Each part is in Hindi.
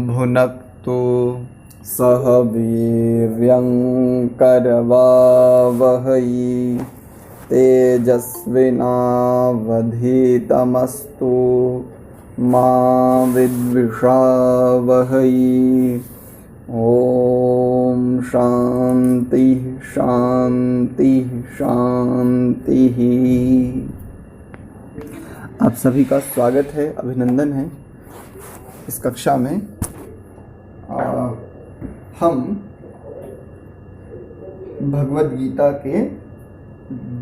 भुनक्तु सह वीर्यं करवावहै तेजस्विनावधीतमस्तु मा विद्विषावहै। ओम शांति शांति शांति। आप सभी का स्वागत है, अभिनंदन है। इस कक्षा में हम भगवद गीता के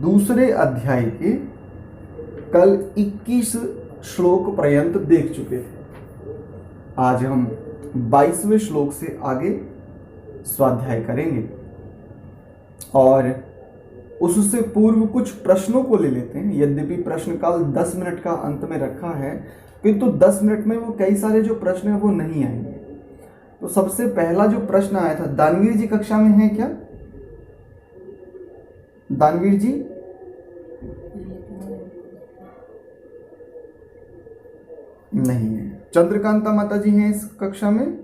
दूसरे अध्याय के कल 21 श्लोक पर्यंत देख चुके थे। आज हम 22वें श्लोक से आगे स्वाध्याय करेंगे और उससे पूर्व कुछ प्रश्नों को ले लेते हैं। यद्यपि प्रश्न काल 10 मिनट का अंत में रखा है, किंतु 10 मिनट में वो कई सारे जो प्रश्न हैं वो नहीं आएंगे। तो सबसे पहला जो प्रश्न आया था, दानवीर जी कक्षा में है क्या? दानवीर जी नहीं है। चंद्रकांता माता जी हैं इस कक्षा में,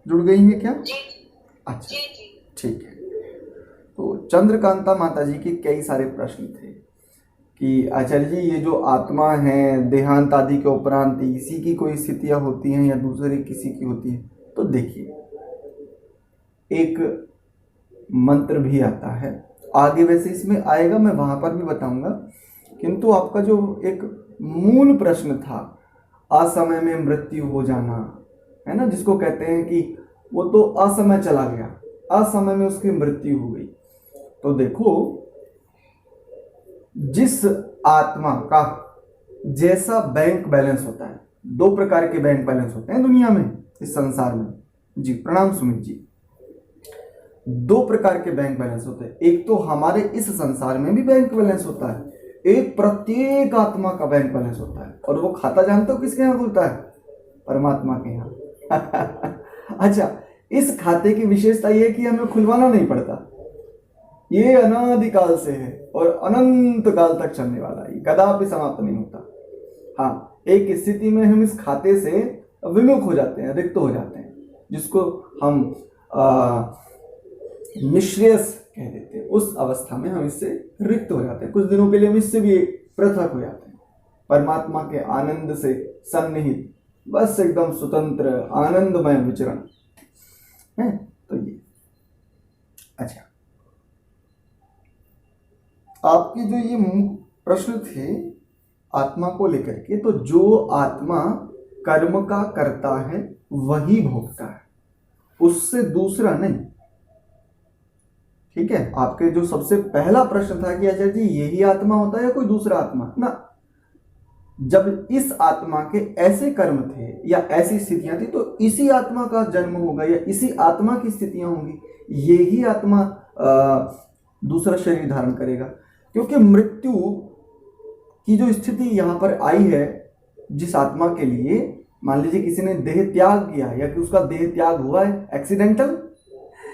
जुड़ गई हैं क्या? अच्छा, ठीक है। तो चंद्रकांता माता जी के कई सारे प्रश्न थे कि आचार्य जी ये जो आत्मा है देहांत आदि के उपरांत इसी की कोई स्थितियां होती हैं या दूसरे किसी की होती है? तो देखिए, एक मंत्र भी आता है आगे, वैसे इसमें आएगा, मैं वहां पर भी बताऊंगा। किंतु आपका जो एक मूल प्रश्न था, असमय में मृत्यु हो जाना, है ना, जिसको कहते हैं कि वो तो असमय चला गया, असमय में उसकी मृत्यु हो गई। तो देखो, जिस आत्मा का जैसा बैंक बैलेंस होता है, 2 प्रकार के बैंक बैलेंस होते हैं दुनिया में, इस संसार में। जी प्रणाम सुमित जी। 2 प्रकार के बैंक बैलेंस होते हैं। एक तो हमारे इस संसार में भी बैंक बैलेंस होता है, एक प्रत्येक आत्मा का बैंक बैलेंस होता है। और वो खाता जानते हो किसके यहाँ खुलता है? परमात्मा के यहाँ। अच्छा, इस खाते की विशेषता ये कि हमें खुलवाना नहीं पड़ता, ये अनादिकाल से है और अनंत काल तक चलने वाला है, कदापि समाप्त नहीं होता। हाँ, एक स्थिति में हम इस खाते से विमुख हो जाते हैं, रिक्त हो जाते हैं, जिसको हम निःश्रेयस कह देते हैं। उस अवस्था में हम इससे रिक्त हो जाते हैं, कुछ दिनों के लिए हम इससे भी पृथक हो जाते हैं, परमात्मा के आनंद से सन्निहित, बस एकदम स्वतंत्र आनंदमय विचरण है। तो ये अच्छा, आपके जो ये प्रश्न थे आत्मा को लेकर के, तो जो आत्मा कर्म का करता है वही भोगता है, उससे दूसरा नहीं। ठीक है, आपके जो सबसे पहला प्रश्न था कि आचार्य जी यही आत्मा होता है या कोई दूसरा आत्मा ना? जब इस आत्मा के ऐसे कर्म थे या ऐसी स्थितियां थी, तो इसी आत्मा का जन्म होगा या इसी आत्मा की स्थितियां होंगी, यही आत्मा दूसरा शरीर धारण करेगा। क्योंकि मृत्यु की जो स्थिति यहाँ पर आई है जिस आत्मा के लिए, मान लीजिए किसी ने देह त्याग किया या कि उसका देह त्याग हुआ है एक्सीडेंटल,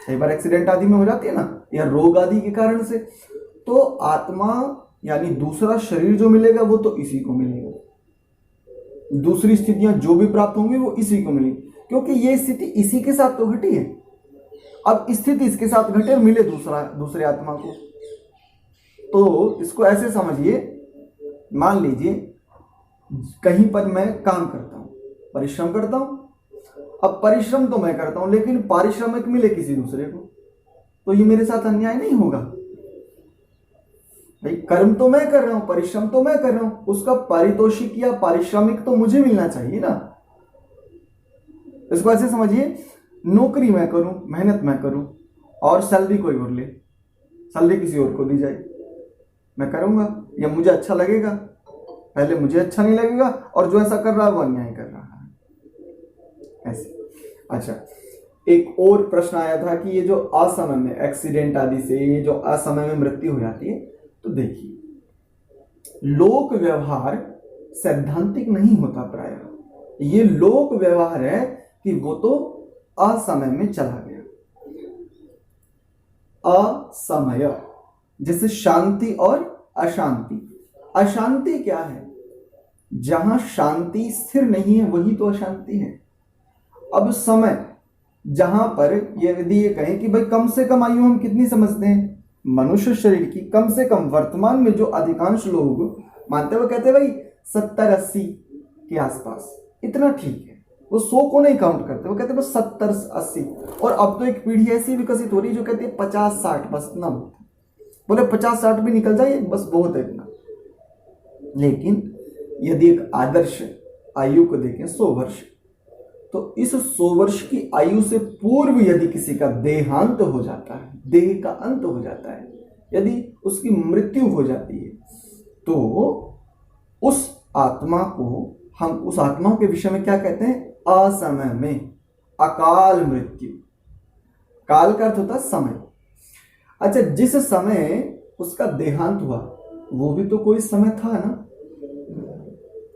कई बार एक्सीडेंट आदि में हो जाती है ना, या रोग आदि के कारण से, तो आत्मा यानी दूसरा शरीर जो मिलेगा वो तो इसी को मिलेगा। दूसरी स्थितियां जो भी प्राप्त होंगी वो इसी को मिलेगी, क्योंकि ये स्थिति इसी के साथ तो घटी है। अब स्थिति इसके साथ घटे और मिले दूसरे आत्मा को, तो इसको ऐसे समझिए, मान लीजिए कहीं पर मैं काम करता हूं, परिश्रम करता हूं। अब परिश्रम तो मैं करता हूं, लेकिन पारिश्रमिक मिले किसी दूसरे को, तो ये मेरे साथ अन्याय नहीं होगा? भाई, कर्म तो मैं कर रहा हूं, परिश्रम तो मैं कर रहा हूं, उसका पारितोषिक या पारिश्रमिक तो मुझे मिलना चाहिए ना। इसको ऐसे समझिए, नौकरी मैं करूं, मेहनत मैं करूं और सैलरी कोई और ले, सैलरी किसी और को दी जाए, मैं करूंगा या मुझे अच्छा लगेगा? पहले मुझे अच्छा नहीं लगेगा और जो ऐसा कर रहा है वो अन्याय कर रहा है, ऐसे। अच्छा, एक और प्रश्न आया था कि ये जो असमय में एक्सीडेंट आदि से ये जो असमय में मृत्यु हो जाती है, तो देखिए, लोक व्यवहार सैद्धांतिक नहीं होता प्रायः। ये लोक व्यवहार है कि वो तो असमय में चला गया। असमय जैसे शांति और अशांति। अशांति क्या है? जहां शांति स्थिर नहीं है वही तो अशांति है। अब समय, जहां पर यदि ये कहें कि भाई कम से कम आयु हम कितनी समझते हैं मनुष्य शरीर की, कम से कम वर्तमान में जो अधिकांश लोग मानते हैं वो कहते हैं भाई 70-80 के आसपास, इतना ठीक है। वो 100 को नहीं काउंट करते, वो कहते हैं बस 70-80। और अब तो एक पीढ़ी ऐसी विकसित हो रही है जो कहती है 50-60 बस इतना बहुत है। बोले 50-60 भी निकल जाए बस बहुत है इतना। लेकिन यदि एक आदर्श आयु को देखें 100 वर्ष, तो इस 100 वर्ष की आयु से पूर्व यदि किसी का देहांत हो जाता है, देह का अंत हो जाता है, यदि उसकी मृत्यु हो जाती है, तो उस आत्मा को हम उस आत्मा के विषय में क्या कहते हैं? असमय में, अकाल मृत्यु। काल का अर्थ होता है समय। अच्छा, जिस समय उसका देहांत हुआ वो भी तो कोई समय था ना,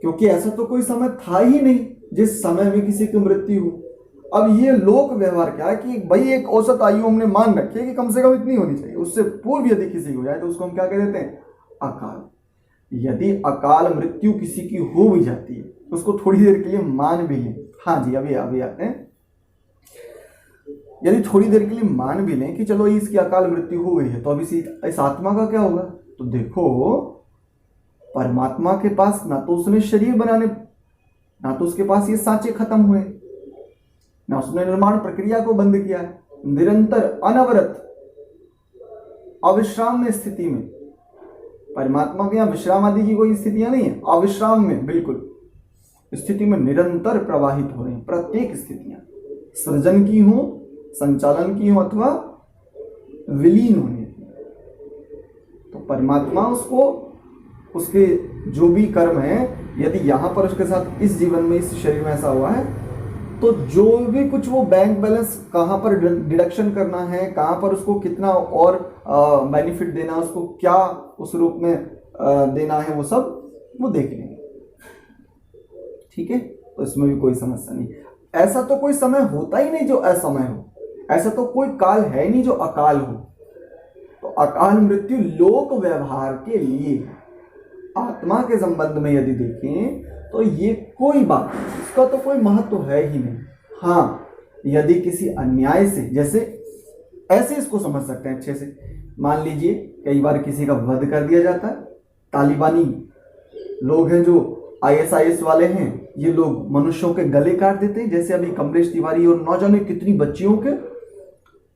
क्योंकि ऐसा तो कोई समय था ही नहीं जिस समय में किसी की मृत्यु हो। अब ये लोक व्यवहार क्या है कि भाई एक औसत आयु हमने मान रखी है कि कम से कम इतनी होनी चाहिए, उससे पूर्व यदि किसी हो जाए तो उसको हम क्या कह देते हैं? अकाल। यदि अकाल मृत्यु किसी की हो भी जाती है तो उसको थोड़ी देर के लिए मान भी लें, हाँ जी अभी आते हैं, यदि थोड़ी देर के लिए मान भी लें कि चलो इसकी अकाल मृत्यु हो गई है, तो अब इस आत्मा का क्या होगा? तो देखो, परमात्मा के पास ना तो उसने शरीर बनाने, ना तो उसके पास ये सांचे खत्म हुए, ना उसने निर्माण प्रक्रिया को बंद किया है। निरंतर अनवरत अविश्राम स्थिति में, परमात्मा के यहाँ विश्राम आदि की कोई स्थितियां नहीं है, अविश्राम में बिल्कुल स्थिति में निरंतर प्रवाहित हो रही हैं प्रत्येक स्थितियां, सृजन की हो, संचालन की हो अथवा विलीन होने की। तो परमात्मा उसको उसके जो भी कर्म है, यदि यहाँ पर उसके साथ इस जीवन में इस शरीर में ऐसा हुआ है, तो जो भी कुछ वो बैंक बैलेंस कहाँ पर डिडक्शन करना है, कहाँ पर उसको कितना और बेनिफिट देना, उसको क्या उस रूप में देना है, वो सब वो देख लेंगे। ठीक है, तो इसमें भी कोई समस्या नहीं। ऐसा तो कोई समय होता ही नहीं जो असमय हो, ऐसा तो कोई काल है नहीं जो अकाल हो। तो अकाल मृत्यु लोक व्यवहार के लिए, आत्मा के संबंध में यदि देखें तो ये कोई बात नहीं, इसका तो कोई महत्व है ही नहीं। हाँ, यदि किसी अन्याय से, जैसे ऐसे इसको समझ सकते हैं अच्छे से, मान लीजिए कई बार किसी का वध कर दिया जाता है, तालिबानी लोग हैं जो ISIS वाले हैं, ये लोग मनुष्यों के गले काट देते हैं, जैसे अभी कमलेश तिवारी और न जाने कितनी बच्चियों के,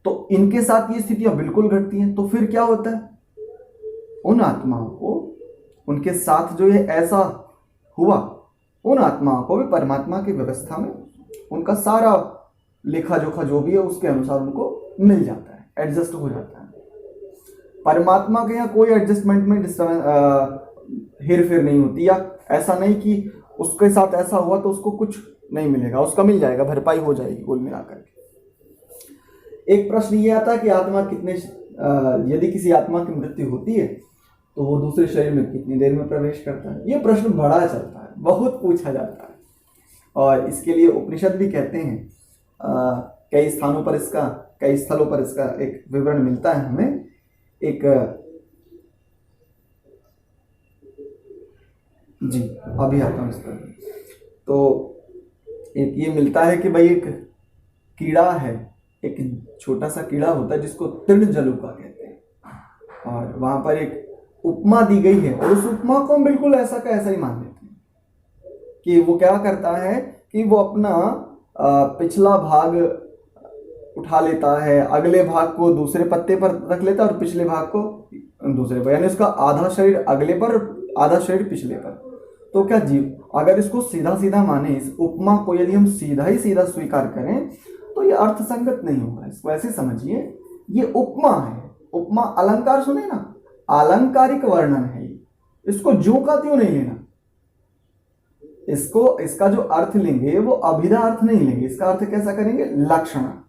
तो इनके साथ ये स्थितियां बिल्कुल घटती हैं। तो फिर क्या होता है? उन आत्माओं को, उनके साथ जो ये ऐसा हुआ, उन आत्माओं को भी परमात्मा की व्यवस्था में उनका सारा लेखा जोखा जो भी है उसके अनुसार उनको मिल जाता है, एडजस्ट हो जाता है। परमात्मा के यहाँ कोई एडजस्टमेंट में हेर फेर नहीं होती, या ऐसा नहीं कि उसके साथ ऐसा हुआ तो उसको कुछ नहीं मिलेगा, उसका मिल जाएगा, भरपाई हो जाएगी कुल मिलाकर के। एक प्रश्न ये आता है कि आत्मा कितने, यदि किसी आत्मा की मृत्यु होती है तो वो दूसरे शरीर में कितनी देर में प्रवेश करता है? ये प्रश्न बड़ा चलता है, बहुत पूछा जाता है, और इसके लिए उपनिषद भी कहते हैं, कई स्थानों पर इसका, कई स्थलों पर इसका एक विवरण मिलता है हमें। एक जी अभी आता हूँ इस पर। तो एक ये मिलता है कि भाई एक कीड़ा है, एक छोटा सा कीड़ा होता है जिसको तृणजलुका कहते हैं, और वहां पर एक उपमा दी गई है, और उस उपमा को हम बिल्कुल ऐसा का ऐसा ही मान लेते हैं कि वो क्या करता है कि वो अपना पिछला भाग उठा लेता है, अगले भाग को दूसरे पत्ते पर रख लेता है और पिछले भाग को दूसरे पर, यानी उसका आधा शरीर अगले पर, आधा शरीर पिछले पर। तो क्या जीव, अगर इसको सीधा सीधा माने, इस उपमा को यदि हम सीधा ही सीधा स्वीकार करें तो ये अर्थ संगत नहीं होगा। इसको ऐसे समझिए, ये उपमा है। उपमा अलंकार सुने ना, अलंकारिक वर्णन है ये, इसको ज्यों का त्यों नहीं लेना। इसको, इसका जो अर्थ लेंगे वो अभिधा अर्थ नहीं लेंगे, इसका अर्थ कैसा करेंगे? लक्षणा,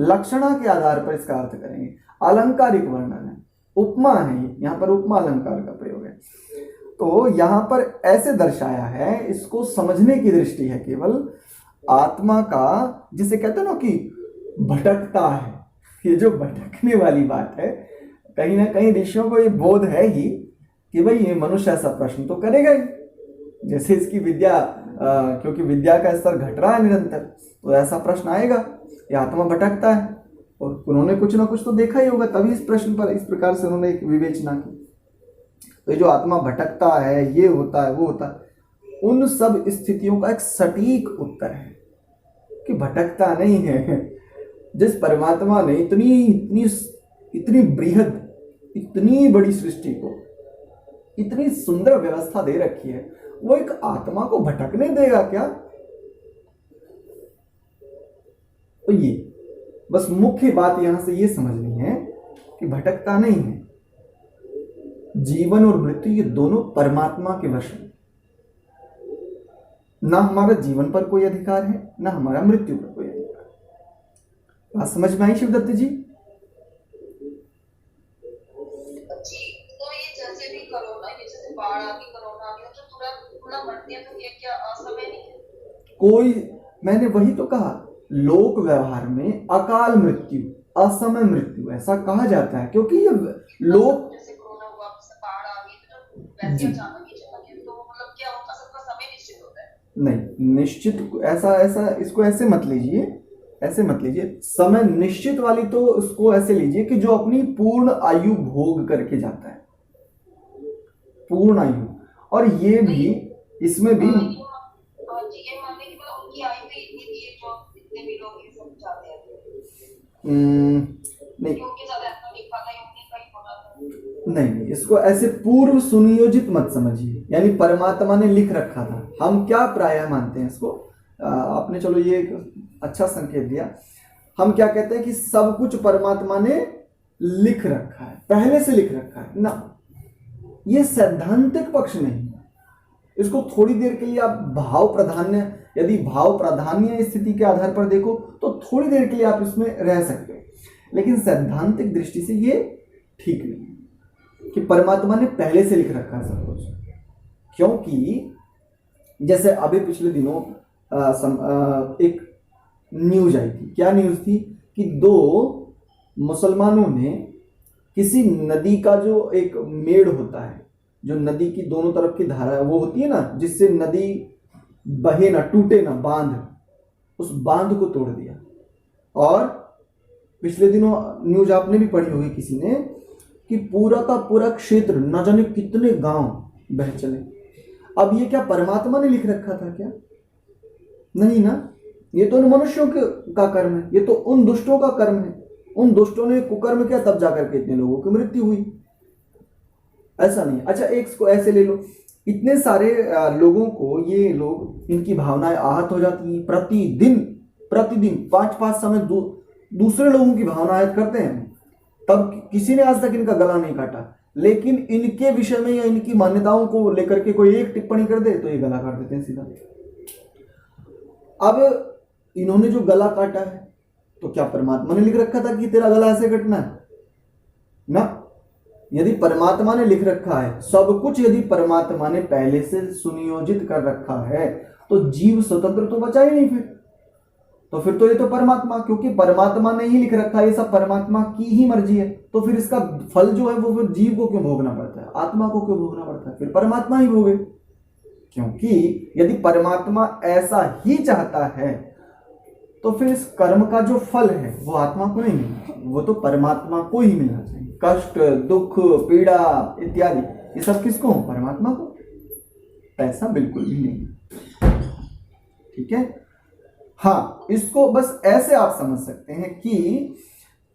लक्षणा के आधार पर इसका अर्थ करेंगे। अलंकारिक वर्णन है, उपमा है, यहाँ पर उपमा अलंकार का प्रयोग है। तो यहाँ पर ऐसे दर्शाया है, इसको समझने की दृष्टि है केवल आत्मा का, जिसे कहते हैं ना कि भटकता है, ये जो भटकने वाली बात है, कहीं ना कहीं ऋषियों को ये बोध है ही कि भाई ये मनुष्य ऐसा प्रश्न तो करेगा ही, जैसे इसकी विद्या क्योंकि विद्या का स्तर घट रहा है निरंतर, तो ऐसा प्रश्न आएगा, ये आत्मा भटकता है, और उन्होंने कुछ ना कुछ तो देखा ही होगा, तभी इस प्रश्न पर इस प्रकार से उन्होंने एक विवेचना की। तो ये जो आत्मा भटकता है, ये होता है, वो होता है, उन सब स्थितियों का एक सटीक उत्तर है कि भटकता नहीं है। जिस परमात्मा ने इतनी इतनी इतनी बृहद, इतनी बड़ी सृष्टि को इतनी सुंदर व्यवस्था दे रखी है, वो एक आत्मा को भटकने देगा क्या? तो ये बस मुख्य बात यहां से ये समझनी है कि भटकता नहीं है। जीवन और मृत्यु ये दोनों परमात्मा के वश में, ना हमारा जीवन पर कोई अधिकार है, ना हमारा मृत्यु पर कोई अधिकार। बात समझ में आई शिवदत्त जी? तो ये जैसे भी कोरोना, जैसे बाढ़ आ गई, कोरोना आ गया, तो तुरंत मरते हैं, तो ये क्या असमय नहीं है? कोई, मैंने वही तो कहा, लोक व्यवहार में अकाल मृत्यु, असमय मृत्यु ऐसा कहा जाता है, क्योंकि ये लोक, जैसे कोरोना हुआ, बाढ़ आ गई, तो वैसे अचानक ही चला गया, तो मतलब क्या होता, सबका समय निश्चित होता है? नहीं, निश्चित ऐसा इसको ऐसे मत लीजिए, ऐसे मत लीजिए। समय निश्चित वाली तो उसको ऐसे लीजिए कि जो अपनी पूर्ण आयु भोग करके जाता है, पूर्ण आयु। और ये भी, इसमें भी ये मानने की बात, उनकी आयु भी इतनी थी जो जितने भी लोग ये सब चाहते हैं, नहीं, क्योंकि ज्यादा ऐसा लिखा था, उन्हीं का ही होना था। नहीं, इसको ऐसे पूर्व सुनियोजित मत समझिए, यानी परमात्मा ने लिख रखा था। हम क्या प्रायः मानते हैं इसको, आपने चलो ये एक अच्छा संकेत दिया, हम क्या कहते हैं कि सब कुछ परमात्मा ने लिख रखा है, पहले से लिख रखा है ना। ये सैद्धांतिक पक्ष नहीं है। इसको थोड़ी देर के लिए आप भाव प्राधान्य, यदि भाव प्राधान्य स्थिति के आधार पर देखो तो थोड़ी देर के लिए आप इसमें रह सकते हो, लेकिन सैद्धांतिक दृष्टि से ये ठीक नहीं है कि परमात्मा ने पहले से लिख रखा है सब कुछ। क्योंकि जैसे अभी पिछले दिनों एक न्यूज आई थी, क्या न्यूज थी कि 2 मुसलमानों ने किसी नदी का जो एक मेड़ होता है, जो नदी की दोनों तरफ की धारा वो होती है ना, जिससे नदी बहे ना, टूटे ना, बांध, उस बांध को तोड़ दिया। और पिछले दिनों न्यूज आपने भी पढ़ी होगी किसी ने, कि पूरा का पूरा क्षेत्र, न जाने कितने गांव बह चले। अब ये क्या परमात्मा ने लिख रखा था क्या? नहीं ना, ये तो उन मनुष्यों का कर्म है, ये तो उन दुष्टों का कर्म है। उन दुष्टों ने कुकर्म किया, तब जाकर के इतने लोगों की मृत्यु हुई। ऐसा नहीं। अच्छा, एक को ऐसे ले लो, इतने सारे लोगों को, ये लोग, इनकी भावनाएं आहत हो जाती हैं प्रतिदिन 5-5 समय दूसरे लोगों की भावना आहत करते हैं। तब किसी ने आज तक इनका गला नहीं काटा, लेकिन इनके विषय में या इनकी मान्यताओं को लेकर के कोई एक टिप्पणी कर दे तो ये गला काट देते हैं सीधा। अब इन्होंने जो गला काटा है, तो क्या परमात्मा ने लिख रखा था कि तेरा गला ऐसे कटना है? ना, यदि परमात्मा ने लिख रखा है सब कुछ, यदि परमात्मा ने पहले से सुनियोजित कर रखा है, तो जीव स्वतंत्र तो बचा ही नहीं फिर तो ये तो परमात्मा, क्योंकि परमात्मा ने ही लिख रखा है, ये सब परमात्मा की ही मर्जी है, तो फिर इसका फल जो है वो फिर जीव को क्यों भोगना पड़ता है, आत्मा को क्यों भोगना पड़ता है? फिर परमात्मा ही भोगे। क्योंकि यदि परमात्मा ऐसा ही चाहता है तो फिर इस कर्म का जो फल है वो आत्मा को नहीं मिलना, वो तो परमात्मा को ही मिलना चाहिए। कष्ट, दुख, पीड़ा इत्यादि, ये सब किसको हो? परमात्मा को। ऐसा बिल्कुल भी नहीं। ठीक है, हाँ, इसको बस ऐसे आप समझ सकते हैं कि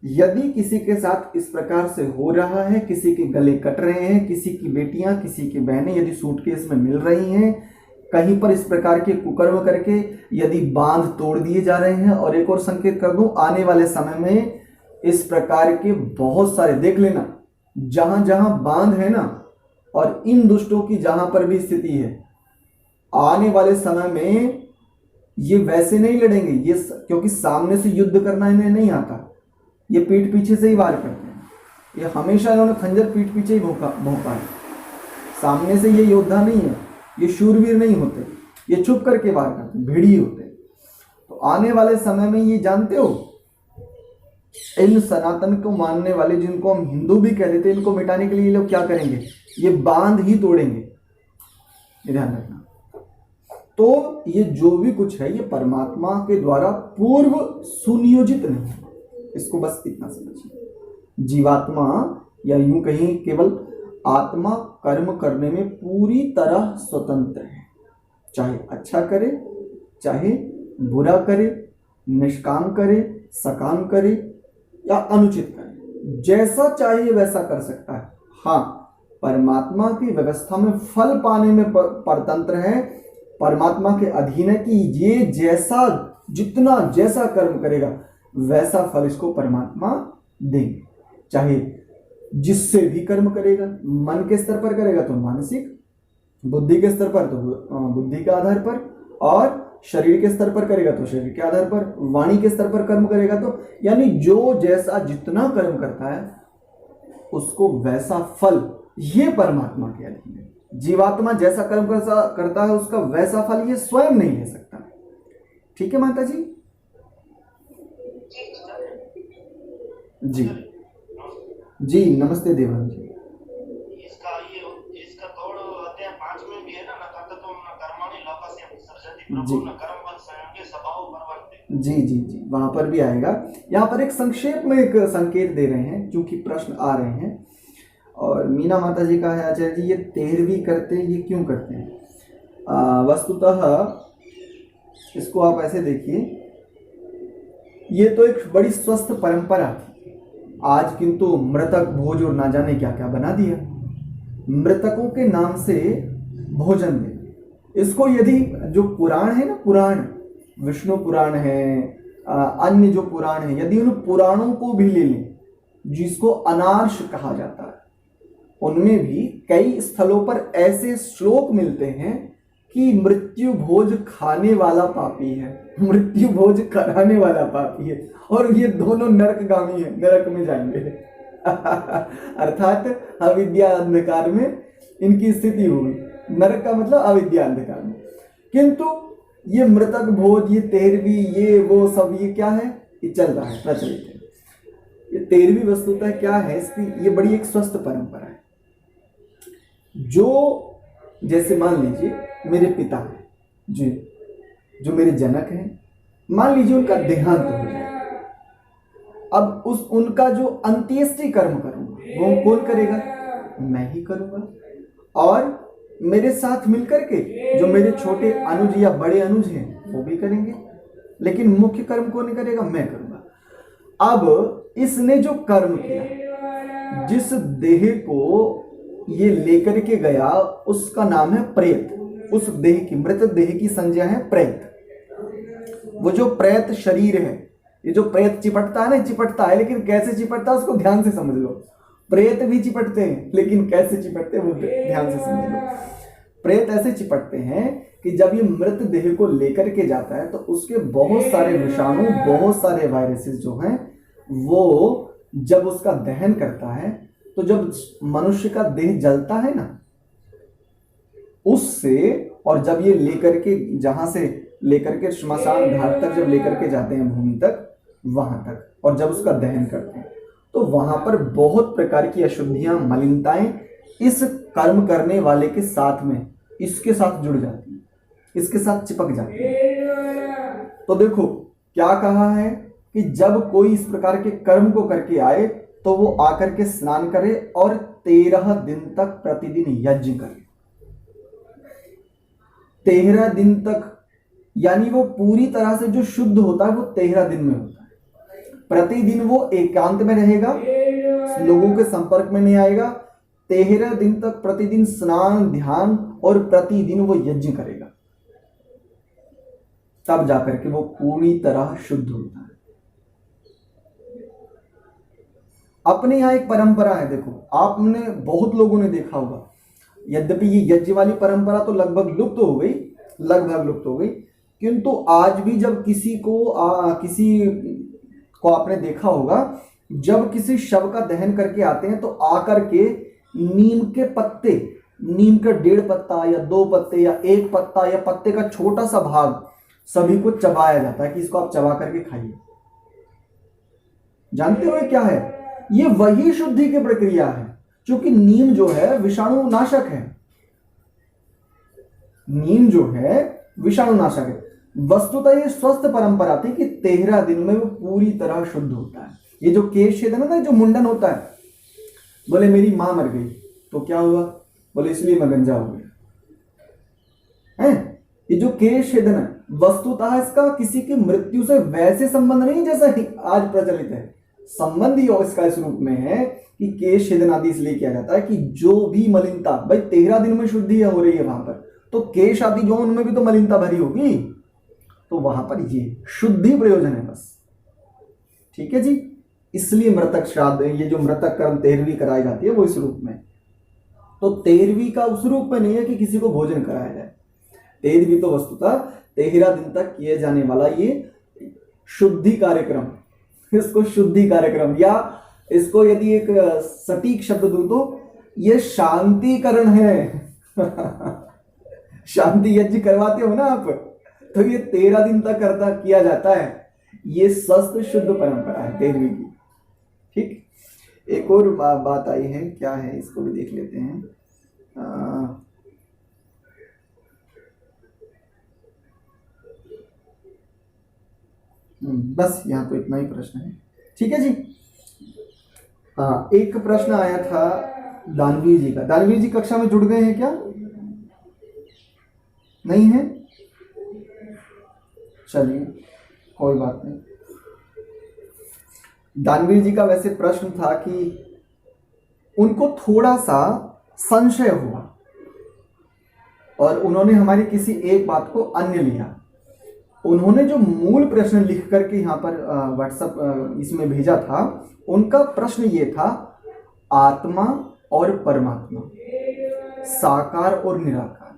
यदि किसी के साथ इस प्रकार से हो रहा है, किसी के गले कट रहे हैं, किसी की बेटियां, किसी की बहनें यदि सूटकेस में मिल रही हैं, कहीं पर इस प्रकार के कुकर्म करके यदि बांध तोड़ दिए जा रहे हैं, और एक और संकेत कर दूं, आने वाले समय में इस प्रकार के बहुत सारे, देख लेना, जहां जहां बांध है ना, और इन दुष्टों की जहां पर भी स्थिति है, आने वाले समय में ये वैसे नहीं लड़ेंगे, ये क्योंकि सामने से युद्ध करना इन्हें नहीं आता, ये पीठ पीछे से ही वार करते हैं। ये हमेशा इन्होंने खंजर पीठ पीछे ही भोंका है, सामने से ये योद्धा नहीं है, ये शूरवीर नहीं होते, ये चुप करके वार करते, भिड़ी होते। तो आने वाले समय में ये जानते हो इन सनातन को मानने वाले, जिनको हम हिंदू भी कह देते हैं, इनको मिटाने के लिए ये लोग क्या करेंगे, ये बांध ही तोड़ेंगे, ये ध्यान रखना। तो ये जो भी कुछ है ये परमात्मा के द्वारा पूर्व सुनियोजित नहीं, इसको बस इतना समझिए। जीवात्मा या यूं कहीं केवल आत्मा कर्म करने में पूरी तरह स्वतंत्र है, चाहे अच्छा करे चाहे बुरा करे, निष्काम करे, सकाम करे या अनुचित करे, जैसा चाहिए वैसा कर सकता है। हाँ, परमात्मा की व्यवस्था में फल पाने में परतंत्र है, परमात्मा के अधीन है कि ये जैसा जितना जैसा कर्म करेगा वैसा फल इसको परमात्मा देंगे। चाहे जिससे भी कर्म करेगा, मन के स्तर पर करेगा तो मानसिक, बुद्धि के स्तर पर तो बुद्धि के आधार पर, और शरीर के स्तर पर करेगा तो शरीर के आधार पर, वाणी के स्तर पर कर्म करेगा तो, यानी जो जैसा जितना कर्म करता है उसको वैसा फल, ये परमात्मा के अधीन है। जीवात्मा जैसा कर्म करता है उसका वैसा फल ये स्वयं नहीं ले सकता। ठीक है माता जी? जी जी, नमस्ते देवान जी। इसका तोड़ अध्याय 5 में भी है ना, तत्तुम न कर्माणि लोकस्य सृजति जी। प्रभु न कर्मवत् स्वयं स्वभाव प्रवर्ते। जी जी जी, वहां पर भी आएगा। यहाँ पर एक संक्षेप में एक संकेत दे रहे हैं क्योंकि प्रश्न आ रहे हैं। और मीना माता जी का है, आचार्य जी ये 13वीं करते हैं, ये क्यों करते हैं? वस्तुतः इसको आप ऐसे देखिए, ये तो एक बड़ी स्वस्थ परंपरा थी, आज किंतु मृतक भोज और ना जाने क्या क्या बना दिया। मृतकों के नाम से भोजन दे, इसको यदि जो पुराण है ना, पुराण विष्णु पुराण है, अन्य जो पुराण है, यदि उन पुराणों को भी ले लें जिसको अनार्ष कहा जाता है, उनमें भी कई स्थलों पर ऐसे श्लोक मिलते हैं कि मृत्यु भोज खाने वाला पापी है, मृत्यु भोज कराने वाला पापी है, और ये दोनों नरकगामी है, नरक में जाएंगे। अर्थात अविद्या अंधकार में इनकी स्थिति होगी। नरक का मतलब अविद्या अंधकार में। किंतु ये मृतक भोज, ये 13वीं, ये वो सब, ये क्या है, ये चल रहा है, प्रचलित है। ये 13वीं वस्तुतः क्या है, इसकी ये बड़ी एक स्वस्थ परंपरा है। जो जैसे मान लीजिए मेरे पिता हैं जी, जो मेरे जनक हैं, मान लीजिए उनका देहांत हो जाए, अब उनका जो अंत्येष्टि कर्म करूंगा वो कौन करेगा? मैं ही करूंगा। और मेरे साथ मिलकर के जो मेरे छोटे अनुज या बड़े अनुज हैं वो भी करेंगे, लेकिन मुख्य कर्म कौन करेगा? मैं करूंगा। अब इसने जो कर्म किया, जिस देह को ये लेकर के गया, उसका नाम है प्रेत। उस देह की, मृत देह की संज्ञा है प्रेत। वो जो प्रेत शरीर है, ये जो प्रेत चिपटता है ना, चिपटता है, लेकिन कैसे चिपटता है उसको ध्यान से समझ लो। प्रेत भी चिपटते हैं, लेकिन कैसे चिपटते हैं वो ध्यान से समझ लो। प्रेत ऐसे चिपटते हैं कि जब ये मृत देह को लेकर के जाता है तो उसके बहुत सारे विषाणु, बहुत सारे वायरसेस जो हैं, वो जब उसका दहन करता है, तो जब मनुष्य का देह जलता है ना, उससे, और जब ये लेकर के, जहां से लेकर के श्मशान घाट तक जब लेकर के जाते हैं, भूमि तक, वहां तक, और जब उसका दहन करते हैं, तो वहां पर बहुत प्रकार की अशुद्धियां, मलिनताएं इस कर्म करने वाले के साथ में, इसके साथ जुड़ जाती हैं, इसके साथ चिपक जाती हैं। तो देखो क्या कहा है कि जब कोई इस प्रकार के कर्म को करके आए तो वो आकर के स्नान करे और 13 दिन तक प्रतिदिन यज्ञ करे। 13 दिन तक, यानी वो पूरी तरह से जो शुद्ध होता है वो 13 दिन में होता है। प्रतिदिन वो एकांत में रहेगा, लोगों के संपर्क में नहीं आएगा। 13 दिन तक प्रतिदिन स्नान, ध्यान, और प्रतिदिन वो यज्ञ करेगा, तब जाकर के वो पूरी तरह शुद्ध होता है। अपने यहाँ एक परंपरा है, देखो आपने, बहुत लोगों ने देखा होगा, यद्यपि ये यज्ञ वाली परंपरा तो लगभग लुप्त हो गई, किंतु आज भी जब किसी को आपने देखा होगा, जब किसी शव का दहन करके आते हैं तो आकर के नीम के पत्ते, नीम का 1.5 पत्ता या 2 पत्ते या 1 पत्ता या पत्ते का छोटा सा भाग सभी को चबाया जाता है कि इसको आप चबा करके खाइए। जानते हो ये क्या है? ये वही शुद्धि की प्रक्रिया है, क्योंकि नीम जो है विषाणु नाशक है। नीम जो है विषाणु नाशक है। वस्तुतः ये स्वस्थ परंपरा थी कि 13 दिन में वो पूरी तरह शुद्ध होता है। ये जो केश छेदन होता है, जो मुंडन होता है, बोले मेरी मां मर गई तो क्या हुआ, बोले इसलिए मैं गंजा हो गया है। ये जो केश छेदन है, वस्तुतः इसका किसी की मृत्यु से वैसे संबंध नहीं जैसा आज प्रचलित है। संबंध ही इसका इस रूप में है कि केश छेदन आदि इसलिए किया जाता है कि जो भी मलिनता, भाई 13 दिन में शुद्धि हो रही है वहां पर, तो केश आदि जो उनमें भी तो मलिनता भरी होगी, तो वहां पर ये शुद्धि प्रयोजन है बस। ठीक है जी, इसलिए मृतक श्राद्ध, ये जो मृतक कर्म 13वीं कराई जाती है वो इस रूप में। तो 13वीं का उस रूप में नहीं है कि किसी को भोजन कराया जाए। 13वीं तो वस्तुतः 13 दिन तक किए जाने वाला ये शुद्धि कार्यक्रम, इसको शुद्धि कार्यक्रम, या इसको यदि एक सटीक शब्द दूं तो ये शांतिकरण है। शांति यज्ञ करवाते हो ना आप, तो ये 13 दिन तक किया जाता है। ये स्वस्थ शुद्ध परंपरा है 13वीं की। ठीक, एक और बात आई है, क्या है इसको भी देख लेते हैं। बस यहाँ तो इतना ही प्रश्न है। ठीक है जी। एक प्रश्न आया था दानवीर जी का। दानवीर जी कक्षा में जुड़ गए हैं क्या? नहीं है? चलिए कोई बात नहीं। दानवीर जी का वैसे प्रश्न था कि उनको थोड़ा सा संशय हुआ और उन्होंने हमारी किसी एक बात को अन्य लिया। उन्होंने जो मूल प्रश्न लिख करके यहाँ पर व्हाट्सएप इसमें भेजा था, उनका प्रश्न ये था, आत्मा और परमात्मा, साकार और निराकार,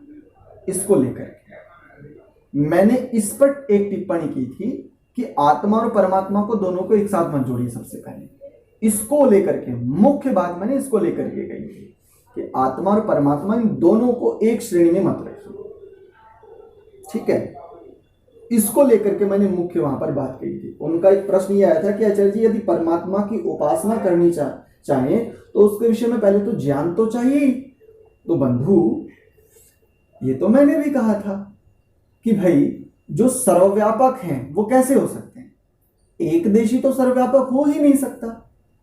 इसको लेकर के मैंने इस पर एक टिप्पणी की थी कि आत्मा और परमात्मा को दोनों को एक साथ मत जोड़िए। सबसे पहले इसको लेकर के मुख्य बात मैंने इसको लेकर के कही थी कि आत्मा और परमात्मा इन दोनों को एक श्रेणी में मत रखिए। ठीक है, इसको लेकर के मैंने मुख्य वहां पर बात कही थी। उनका एक प्रश्न ये आया था कि आचार्य जी, यदि परमात्मा की उपासना करनी चाहें तो उसके विषय में पहले तो ज्ञान तो चाहिए। तो बंधु, ये तो मैंने भी कहा था कि भाई जो सर्वव्यापक हैं वो कैसे हो सकते हैं? एक देशी तो सर्वव्यापक हो ही नहीं सकता।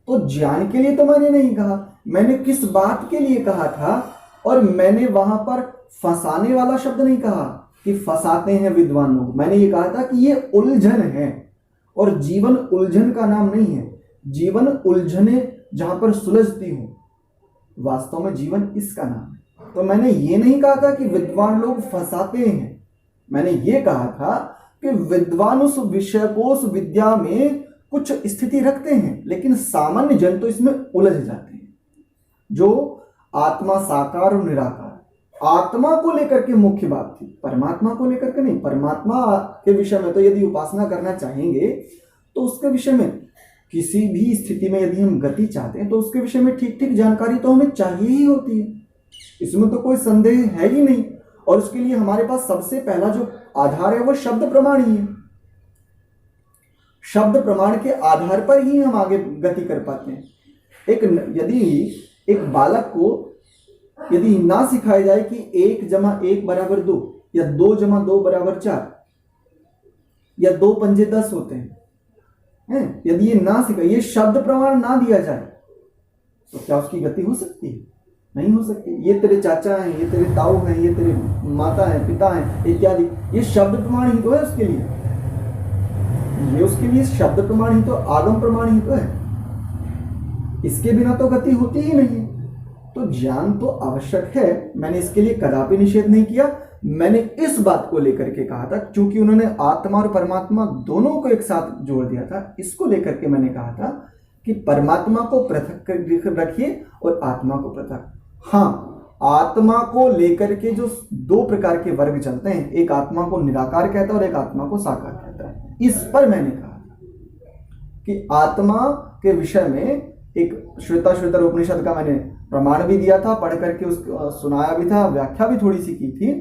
तो ज्ञान के लिए तो मैंने नहीं कहा, मैंने किस बात के लिए कहा था, और मैंने वहां पर फंसाने वाला शब्द नहीं कहा कि फंसाते हैं विद्वान लोग। मैंने ये कहा था कि ये उलझन है, और जीवन उलझन का नाम नहीं है। जीवन उलझने जहां पर सुलझती हो, वास्तव में जीवन इसका नाम है। तो मैंने ये नहीं कहा था कि विद्वान लोग फंसाते हैं, मैंने ये कहा था कि विद्वान उस विषय को, उस विद्या में कुछ स्थिति रखते हैं, लेकिन सामान्य जन तो इसमें उलझ जाते हैं। जो आत्मा, साकार और निराकार, आत्मा को लेकर के मुख्य बात थी, परमात्मा को लेकर के नहीं। परमात्मा के विषय में तो यदि उपासना करना चाहेंगे तो उसके विषय में, किसी भी स्थिति में यदि हम गति चाहते हैं तो उसके विषय में ठीक ठीक जानकारी तो हमें चाहिए ही होती है, इसमें तो कोई संदेह है ही नहीं। और उसके लिए हमारे पास सबसे पहला जो आधार है वो शब्द प्रमाण ही है। शब्द प्रमाण के आधार पर ही हम आगे गति कर पाते हैं। यदि एक बालक को यदि ना सिखाया जाए कि 1 + 1 = 2 या 2 + 2 = 4 या 2 पंजे 10 होते हैं, यदि ये ना सिखाए, ये शब्द प्रमाण ना दिया जाए, तो क्या उसकी गति हो सकती है? नहीं हो सकती। ये तेरे चाचा हैं, ये तेरे ताऊ हैं, ये तेरे माता हैं, पिता हैं इत्यादि, ये शब्द प्रमाण ही तो है उसके लिए। ये उसके लिए शब्द प्रमाण ही तो, आगम प्रमाण ही तो है। इसके बिना तो गति होती ही नहीं। तो ज्ञान तो आवश्यक है, मैंने इसके लिए कदापि निषेध नहीं किया। मैंने इस बात को लेकर के कहा था, क्योंकि उन्होंने आत्मा और परमात्मा दोनों को एक साथ जोड़ दिया था, इसको लेकर के मैंने कहा था कि परमात्मा को पृथक रखिए और आत्मा को पृथक। हाँ, आत्मा को लेकर के जो 2 प्रकार के वर्ग चलते हैं, एक आत्मा को निराकार कहता है और एक आत्मा को साकार कहता है। इस पर मैंने कहा कि आत्मा के विषय में एक श्वेताश्वतर उपनिषद का मैंने प्रमाण भी दिया था, पढ़ करके उसको सुनाया भी था, व्याख्या भी थोड़ी सी की थी,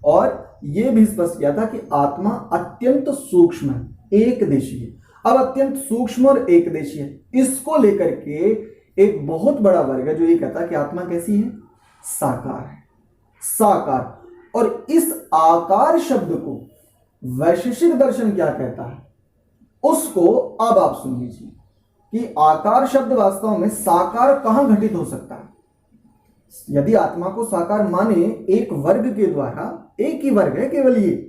और यह भी स्पष्ट किया था कि आत्मा अत्यंत सूक्ष्म है, एक देशी है। अब अत्यंत सूक्ष्म और एकदेशीय है, इसको लेकर के एक बहुत बड़ा वर्ग है जो ये कहता है कि आत्मा कैसी है, साकार है, साकार। और इस आकार शब्द को वैशेषिक दर्शन क्या कहता है, उसको अब आप सुन लीजिए कि आकार शब्द वास्तव में साकार कहां घटित हो सकता है। यदि आत्मा को साकार माने एक वर्ग के द्वारा, एक ही वर्ग है केवल ये,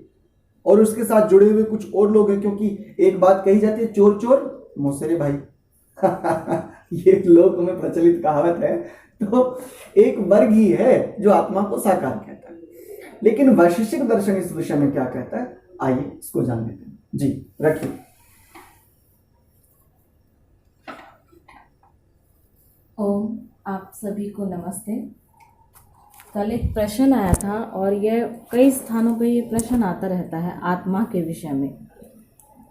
और उसके साथ जुड़े हुए कुछ और लोग हैं, क्योंकि एक बात कही जाती है, चोर चोर मुसेरे भाई ये लोक में प्रचलित कहावत है। तो एक वर्ग ही है जो आत्मा को साकार कहता है, लेकिन वैशेषिक दर्शन इस विषय में क्या कहता है, आइए इसको जान लेते हैं। जी रखिए। ओम, आप सभी को नमस्ते। कल एक प्रश्न आया था और यह कई स्थानों पे ये प्रश्न आता रहता है आत्मा के विषय में।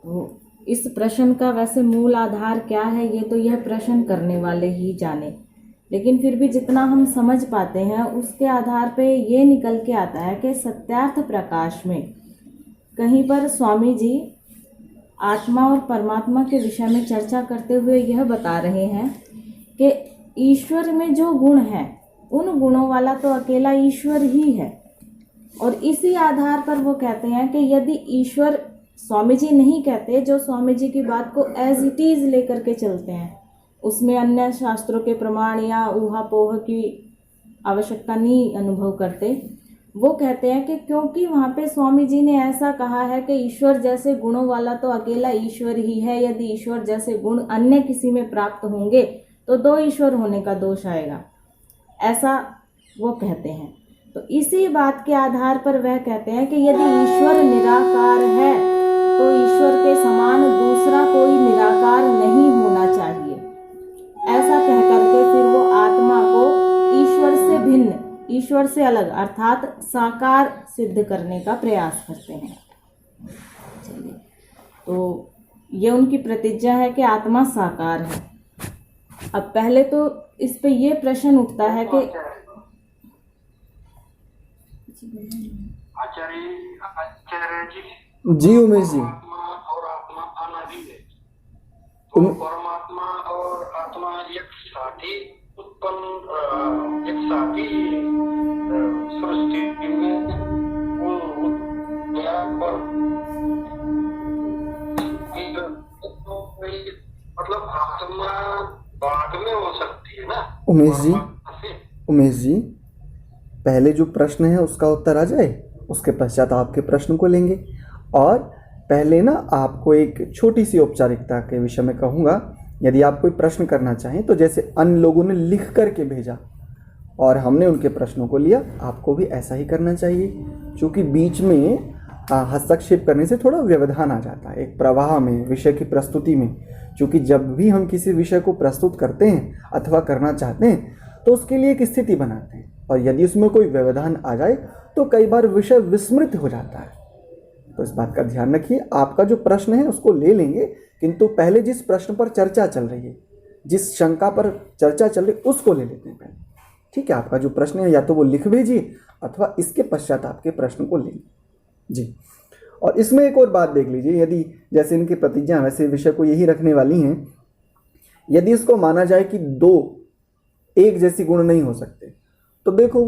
तो इस प्रश्न का वैसे मूल आधार क्या है ये तो यह प्रश्न करने वाले ही जाने, लेकिन फिर भी जितना हम समझ पाते हैं उसके आधार पे ये निकल के आता है कि सत्यार्थ प्रकाश में कहीं पर स्वामी जी आत्मा और परमात्मा के विषय में चर्चा करते हुए यह बता रहे हैं कि ईश्वर में जो गुण हैं उन गुणों वाला तो अकेला ईश्वर ही है। और इसी आधार पर वो कहते हैं कि यदि ईश्वर, स्वामी जी नहीं कहते, जो स्वामी जी की बात को एज इट इज़ लेकर के चलते हैं, उसमें अन्य शास्त्रों के प्रमाण या ऊहापोह की आवश्यकता नहीं अनुभव करते, वो कहते हैं कि क्योंकि वहाँ पे स्वामी जी ने ऐसा कहा है कि ईश्वर जैसे गुणों वाला तो अकेला ईश्वर ही है, यदि ईश्वर जैसे गुण अन्य किसी में प्राप्त होंगे तो दो ईश्वर होने का दोष आएगा, ऐसा वो कहते हैं। तो इसी बात के आधार पर वह कहते हैं कि यदि ईश्वर निराकार है तो ईश्वर के समान दूसरा कोई निराकार नहीं होना चाहिए। ऐसा कह करके फिर वो आत्मा को ईश्वर से भिन्न, ईश्वर से अलग अर्थात साकार सिद्ध करने का प्रयास करते हैं। चलिए, तो ये उनकी प्रतिज्ञा है कि आत्मा साकार है। अब पहले तो इस पे ये प्रश्न उठता है कि आचार्य जी, जी उमेश जी, परमात्मा और आत्मा अनादि है, तो परमात्मा और आत्मा एक साथ ही उत्पन्न, एक साथ ही सृष्टि में मतलब आत्मा बाद में हो सकती है ना उमेश जी, पहले जो प्रश्न है उसका उत्तर आ जाए, उसके पश्चात आपके प्रश्न को लेंगे। और पहले ना आपको एक छोटी सी औपचारिकता के विषय में कहूँगा, यदि आप कोई प्रश्न करना चाहें तो जैसे अन्य लोगों ने लिख करके भेजा और हमने उनके प्रश्नों को लिया, आपको भी ऐसा ही करना चाहिए, क्योंकि बीच में हस्तक्षेप करने से थोड़ा व्यवधान आ जाता है एक प्रवाह में, विषय की प्रस्तुति में। क्योंकि जब भी हम किसी विषय को प्रस्तुत करते हैं अथवा करना चाहते हैं तो उसके लिए एक स्थिति बनाते हैं, और यदि उसमें कोई व्यवधान आ जाए तो कई बार विषय विस्मृत हो जाता है। तो इस बात का ध्यान रखिए। आपका जो प्रश्न है उसको ले लेंगे, किंतु पहले जिस प्रश्न पर चर्चा चल रही है, जिस शंका पर चर्चा चल रही है, उसको ले लेते हैं पहले। ठीक है, आपका जो प्रश्न है या तो वो लिख भेजिए अथवा इसके पश्चात आपके प्रश्न को लेंगे। जी, और इसमें एक और बात देख लीजिए, यदि जैसे इनकी प्रतिज्ञा वैसे विषय को यही रखने वाली हैं, यदि इसको माना जाए कि दो एक जैसी गुण नहीं हो सकते, तो देखो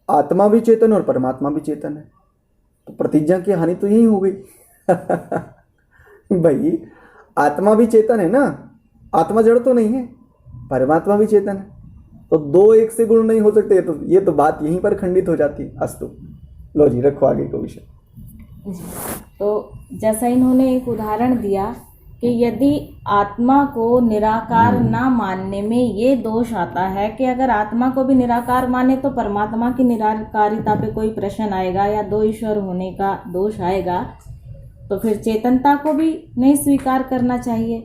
आत्मा भी चेतन और परमात्मा भी चेतन है, तो प्रतिज्ञा की हानि तो यही हो गई भाई आत्मा भी चेतन है ना, आत्मा जड़ तो नहीं है, परमात्मा भी चेतन है, तो दो एक से गुण नहीं हो सकते, तो ये तो बात यहीं पर खंडित हो जाती है। अस्तु, लो जी रखो आगे का विषय। तो जैसा इन्होंने एक उदाहरण दिया कि यदि आत्मा को निराकार ना मानने में ये दोष आता है कि अगर आत्मा को भी निराकार माने तो परमात्मा की निराकारिता पे कोई प्रश्न आएगा या दो ईश्वर होने का दोष आएगा, तो फिर चेतनता को भी नहीं स्वीकार करना चाहिए,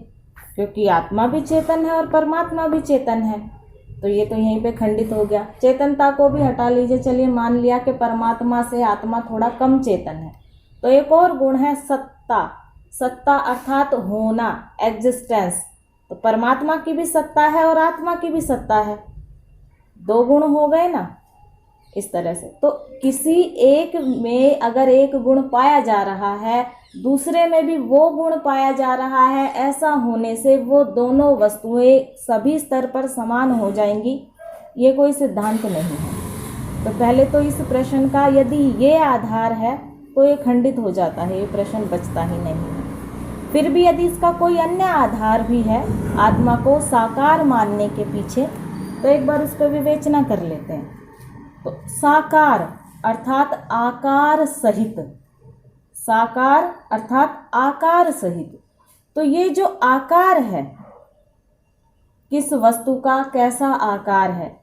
क्योंकि आत्मा भी चेतन है और परमात्मा भी चेतन है। तो ये तो यहीं पे खंडित हो गया। चेतनता को भी हटा लीजिए, चलिए मान लिया कि परमात्मा से आत्मा थोड़ा कम चेतन है, तो एक और गुण है सत्ता। सत्ता अर्थात होना, एग्जिस्टेंस। तो परमात्मा की भी सत्ता है और आत्मा की भी सत्ता है, दो गुण हो गए ना। इस तरह से। तो किसी एक में अगर एक गुण पाया जा रहा है, दूसरे में भी वो गुण पाया जा रहा है, ऐसा होने से वो दोनों वस्तुएं सभी स्तर पर समान हो जाएंगी, ये कोई सिद्धांत नहीं है। तो पहले तो इस प्रश्न का यदि ये आधार है तो ये खंडित हो जाता है, ये प्रश्न बचता ही नहीं है। फिर भी यदि इसका कोई अन्य आधार भी है आत्मा को साकार मानने के पीछे, तो एक बार उस पर विवेचना कर लेते हैं। तो साकार अर्थात आकार सहित, साकार अर्थात आकार सहित। तो ये जो आकार है, किस वस्तु का कैसा आकार है,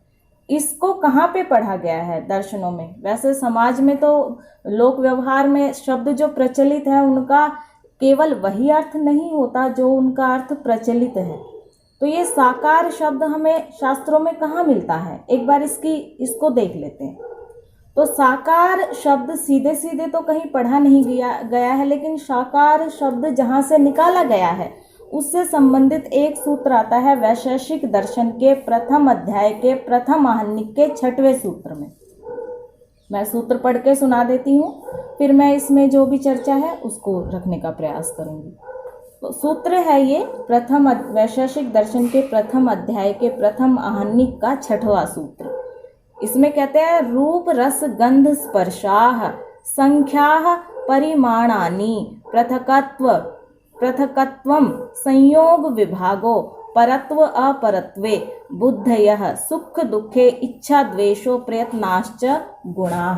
इसको कहाँ पे पढ़ा गया है दर्शनों में? वैसे समाज में तो लोक व्यवहार में शब्द जो प्रचलित है उनका केवल वही अर्थ नहीं होता जो उनका अर्थ प्रचलित है। तो ये साकार शब्द हमें शास्त्रों में कहाँ मिलता है, एक बार इसको देख लेते हैं। तो साकार शब्द सीधे सीधे तो कहीं पढ़ा नहीं गया है, लेकिन साकार शब्द जहाँ से निकाला गया है उससे संबंधित एक सूत्र आता है वैशेषिक दर्शन के प्रथम अध्याय के प्रथम आहनिक के 6वें सूत्र में। मैं सूत्र पढ़ के सुना देती हूँ, फिर मैं इसमें जो भी चर्चा है उसको रखने का प्रयास करूँगी। तो सूत्र है ये प्रथम वैशेषिक दर्शन के प्रथम अध्याय के प्रथम आहनिक का 6वां सूत्र। इसमें कहते हैं रूप रस गंध स्पर्शाः संख्याः परिमाणानि पृथकत्वं संयोग विभागो परत्व अपरत्वे बुद्धयः सुख दुखे इच्छा द्वेषो प्रयत्नाश्च गुणाः।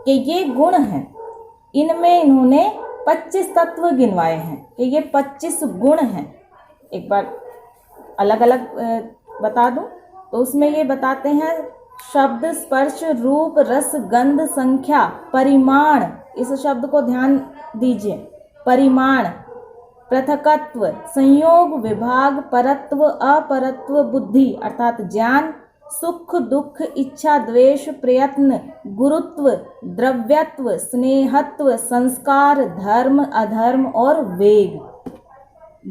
कि ये गुण हैं, इनमें इन्होंने 25 तत्व गिनवाए हैं कि ये 25 गुण हैं। एक बार अलग अलग बता दूं तो उसमें ये बताते हैं शब्द स्पर्श रूप रस गंध संख्या परिमाण, इस शब्द को ध्यान दीजिए, परिमाण, पृथकत्व, संयोग विभाग, परत्व अपरत्व, बुद्धि अर्थात ज्ञान, सुख दुख इच्छा द्वेष प्रयत्न, गुरुत्व, द्रव्यत्व, स्नेहत्व, संस्कार, धर्म अधर्म और वेग,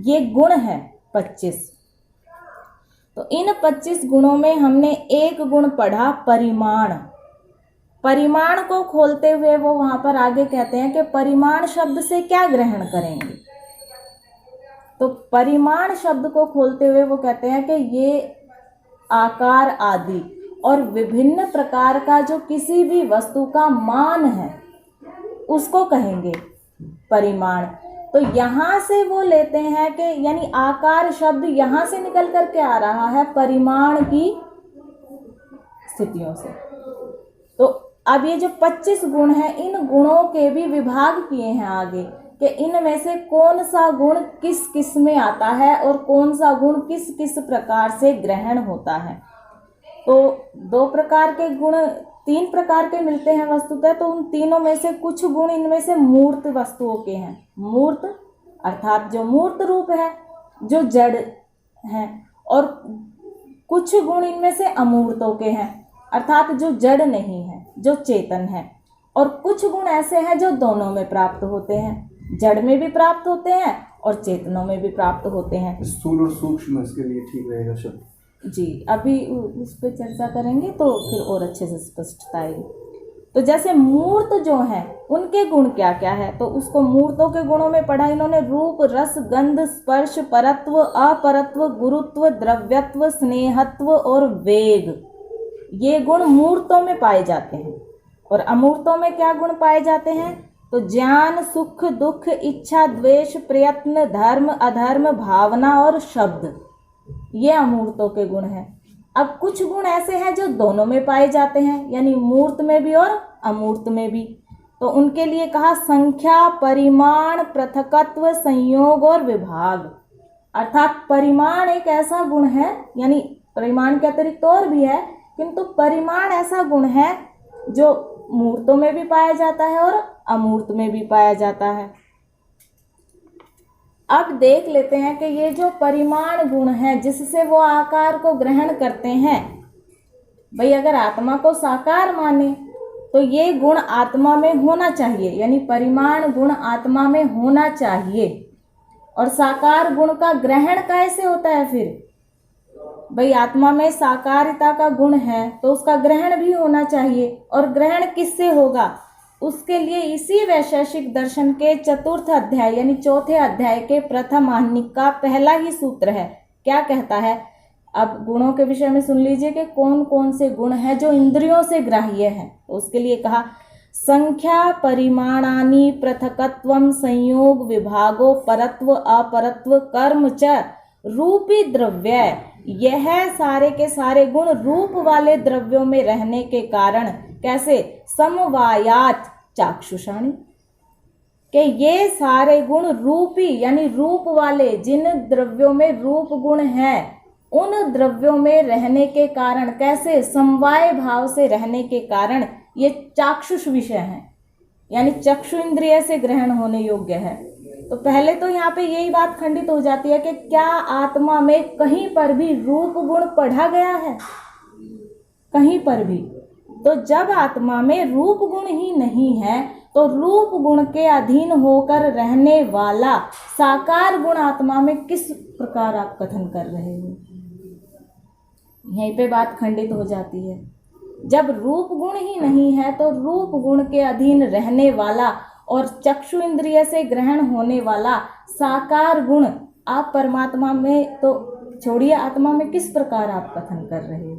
ये गुण हैं 25। तो इन 25 गुणों में हमने एक गुण पढ़ा परिमाण। परिमाण को खोलते हुए वो वहां पर आगे कहते हैं कि परिमाण शब्द से क्या ग्रहण करेंगे। तो परिमाण शब्द को खोलते हुए वो कहते हैं कि ये आकार आदि और विभिन्न प्रकार का जो किसी भी वस्तु का मान है उसको कहेंगे परिमाण। तो यहाँ से वो लेते हैं कि यानी आकार शब्द यहाँ से निकल करके आ रहा है परिमाण की स्थितियों से। तो अब ये जो 25 गुण हैं, इन गुणों के भी विभाग किए हैं आगे कि इनमें से कौन सा गुण किस किस में आता है और कौन सा गुण किस किस प्रकार से ग्रहण होता है। तो 2 प्रकार के गुण 3 प्रकार के मिलते हैं वस्तुतः। तो उन तीनों में से कुछ गुण इनमें से मूर्त वस्तुओं के हैं। मूर्त अर्थात जो मूर्त रूप है, जो जड़ है, और कुछ गुण इनमें से अमूर्तों के हैं अर्थात जो जड़ नहीं है, जो चेतन है। और कुछ गुण ऐसे हैं जो दोनों में प्राप्त होते हैं, जड़ में भी प्राप्त होते हैं और चेतनों में भी प्राप्त होते हैं। स्थूल और सूक्ष्म, इसके लिए ठीक रहेगा शब्द जी। अभी उस पर चर्चा करेंगे तो फिर और अच्छे से स्पष्टता आएगी। तो जैसे मूर्त जो है उनके गुण क्या क्या है, तो उसको मूर्तों के गुणों में पढ़ा इन्होंने रूप रस गंध स्पर्श परत्व अपरत्व गुरुत्व द्रव्यत्व स्नेहत्व और वेग, ये गुण मूर्तों में पाए जाते हैं। और अमूर्तों में क्या गुण पाए जाते हैं, तो ज्ञान सुख दुख इच्छा द्वेष प्रयत्न धर्म अधर्म भावना और शब्द, ये अमूर्तों के गुण हैं। अब कुछ गुण ऐसे हैं जो दोनों में पाए जाते हैं, यानी मूर्त में भी और अमूर्त में भी। तो उनके लिए कहा संख्या परिमाण पृथकत्व संयोग और विभाग। अर्थात परिमाण एक ऐसा गुण है, यानी परिमाण के अतिरिक्त और भी है, किंतु परिमाण ऐसा गुण है जो मूर्तों में भी पाया जाता है और अमूर्त में भी पाया जाता है। अब देख लेते हैं कि ये जो परिमाण गुण है जिससे वो आकार को ग्रहण करते हैं, भाई अगर आत्मा को साकार माने तो ये गुण आत्मा में होना चाहिए, यानी परिमाण गुण आत्मा में होना चाहिए। और साकार गुण का ग्रहण कैसे होता है फिर, भाई आत्मा में साकारिता का गुण है तो उसका ग्रहण भी होना चाहिए, और ग्रहण किससे होगा? उसके लिए इसी वैशेषिक दर्शन के चतुर्थ अध्याय यानी चौथे अध्याय के प्रथम आहनिक का पहला ही सूत्र है। क्या कहता है? अब गुणों के विषय में सुन लीजिए कि कौन कौन से गुण हैं जो इंद्रियों से ग्राह्य हैं। तो उसके लिए कहा, संख्या परिमाणानि पृथकत्वम संयोग विभागो परत्व अपरत्व कर्म च रूपी द्रव्य। यह सारे के सारे गुण रूप वाले द्रव्यों में रहने के कारण कैसे? समवायात चाक्षुषाणि, कि ये सारे गुण रूपी यानी रूप वाले, जिन द्रव्यों में रूप गुण है उन द्रव्यों में रहने के कारण कैसे? समवाय भाव से रहने के कारण ये चाक्षुष विषय हैं, यानी चक्षु इंद्रिय से ग्रहण होने योग्य है। तो पहले तो यहाँ पे यही बात खंडित हो जाती है कि क्या आत्मा में कहीं पर भी रूप गुण पढ़ा गया है? कहीं पर भी। तो जब आत्मा में रूप गुण ही नहीं है तो रूप गुण के अधीन होकर रहने वाला साकार गुण आत्मा में किस प्रकार आप कथन कर रहे हो? यहीं पे बात खंडित हो जाती है। जब रूप गुण ही नहीं है तो रूप गुण के अधीन रहने वाला और चक्षु इंद्रिय से ग्रहण होने वाला साकार गुण आप परमात्मा में, तो छोड़िए आत्मा में, किस प्रकार आप कथन कर रहे हो?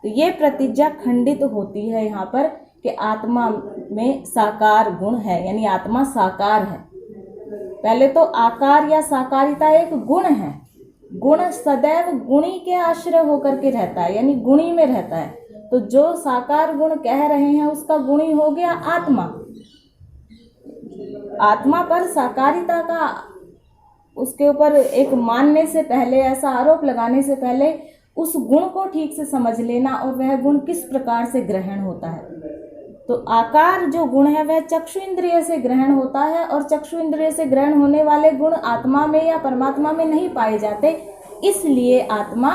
तो ये प्रतिज्ञा खंडित होती है यहाँ पर कि आत्मा में साकार गुण है, यानी आत्मा साकार है। पहले तो आकार या साकारिता एक गुण है। गुण सदैव गुणी के आश्रय होकर के रहता है, यानी गुणी में रहता है। तो जो साकार गुण कह रहे हैं उसका गुणी हो गया आत्मा। आत्मा पर साकारिता का उसके ऊपर एक मानने से पहले, ऐसा आरोप लगाने से पहले उस गुण को ठीक से समझ लेना और वह गुण किस प्रकार से ग्रहण होता है। तो आकार जो गुण है वह चक्षु इंद्रिय से ग्रहण होता है, और चक्षु इंद्रिय से ग्रहण होने वाले गुण आत्मा में या परमात्मा में नहीं पाए जाते, इसलिए आत्मा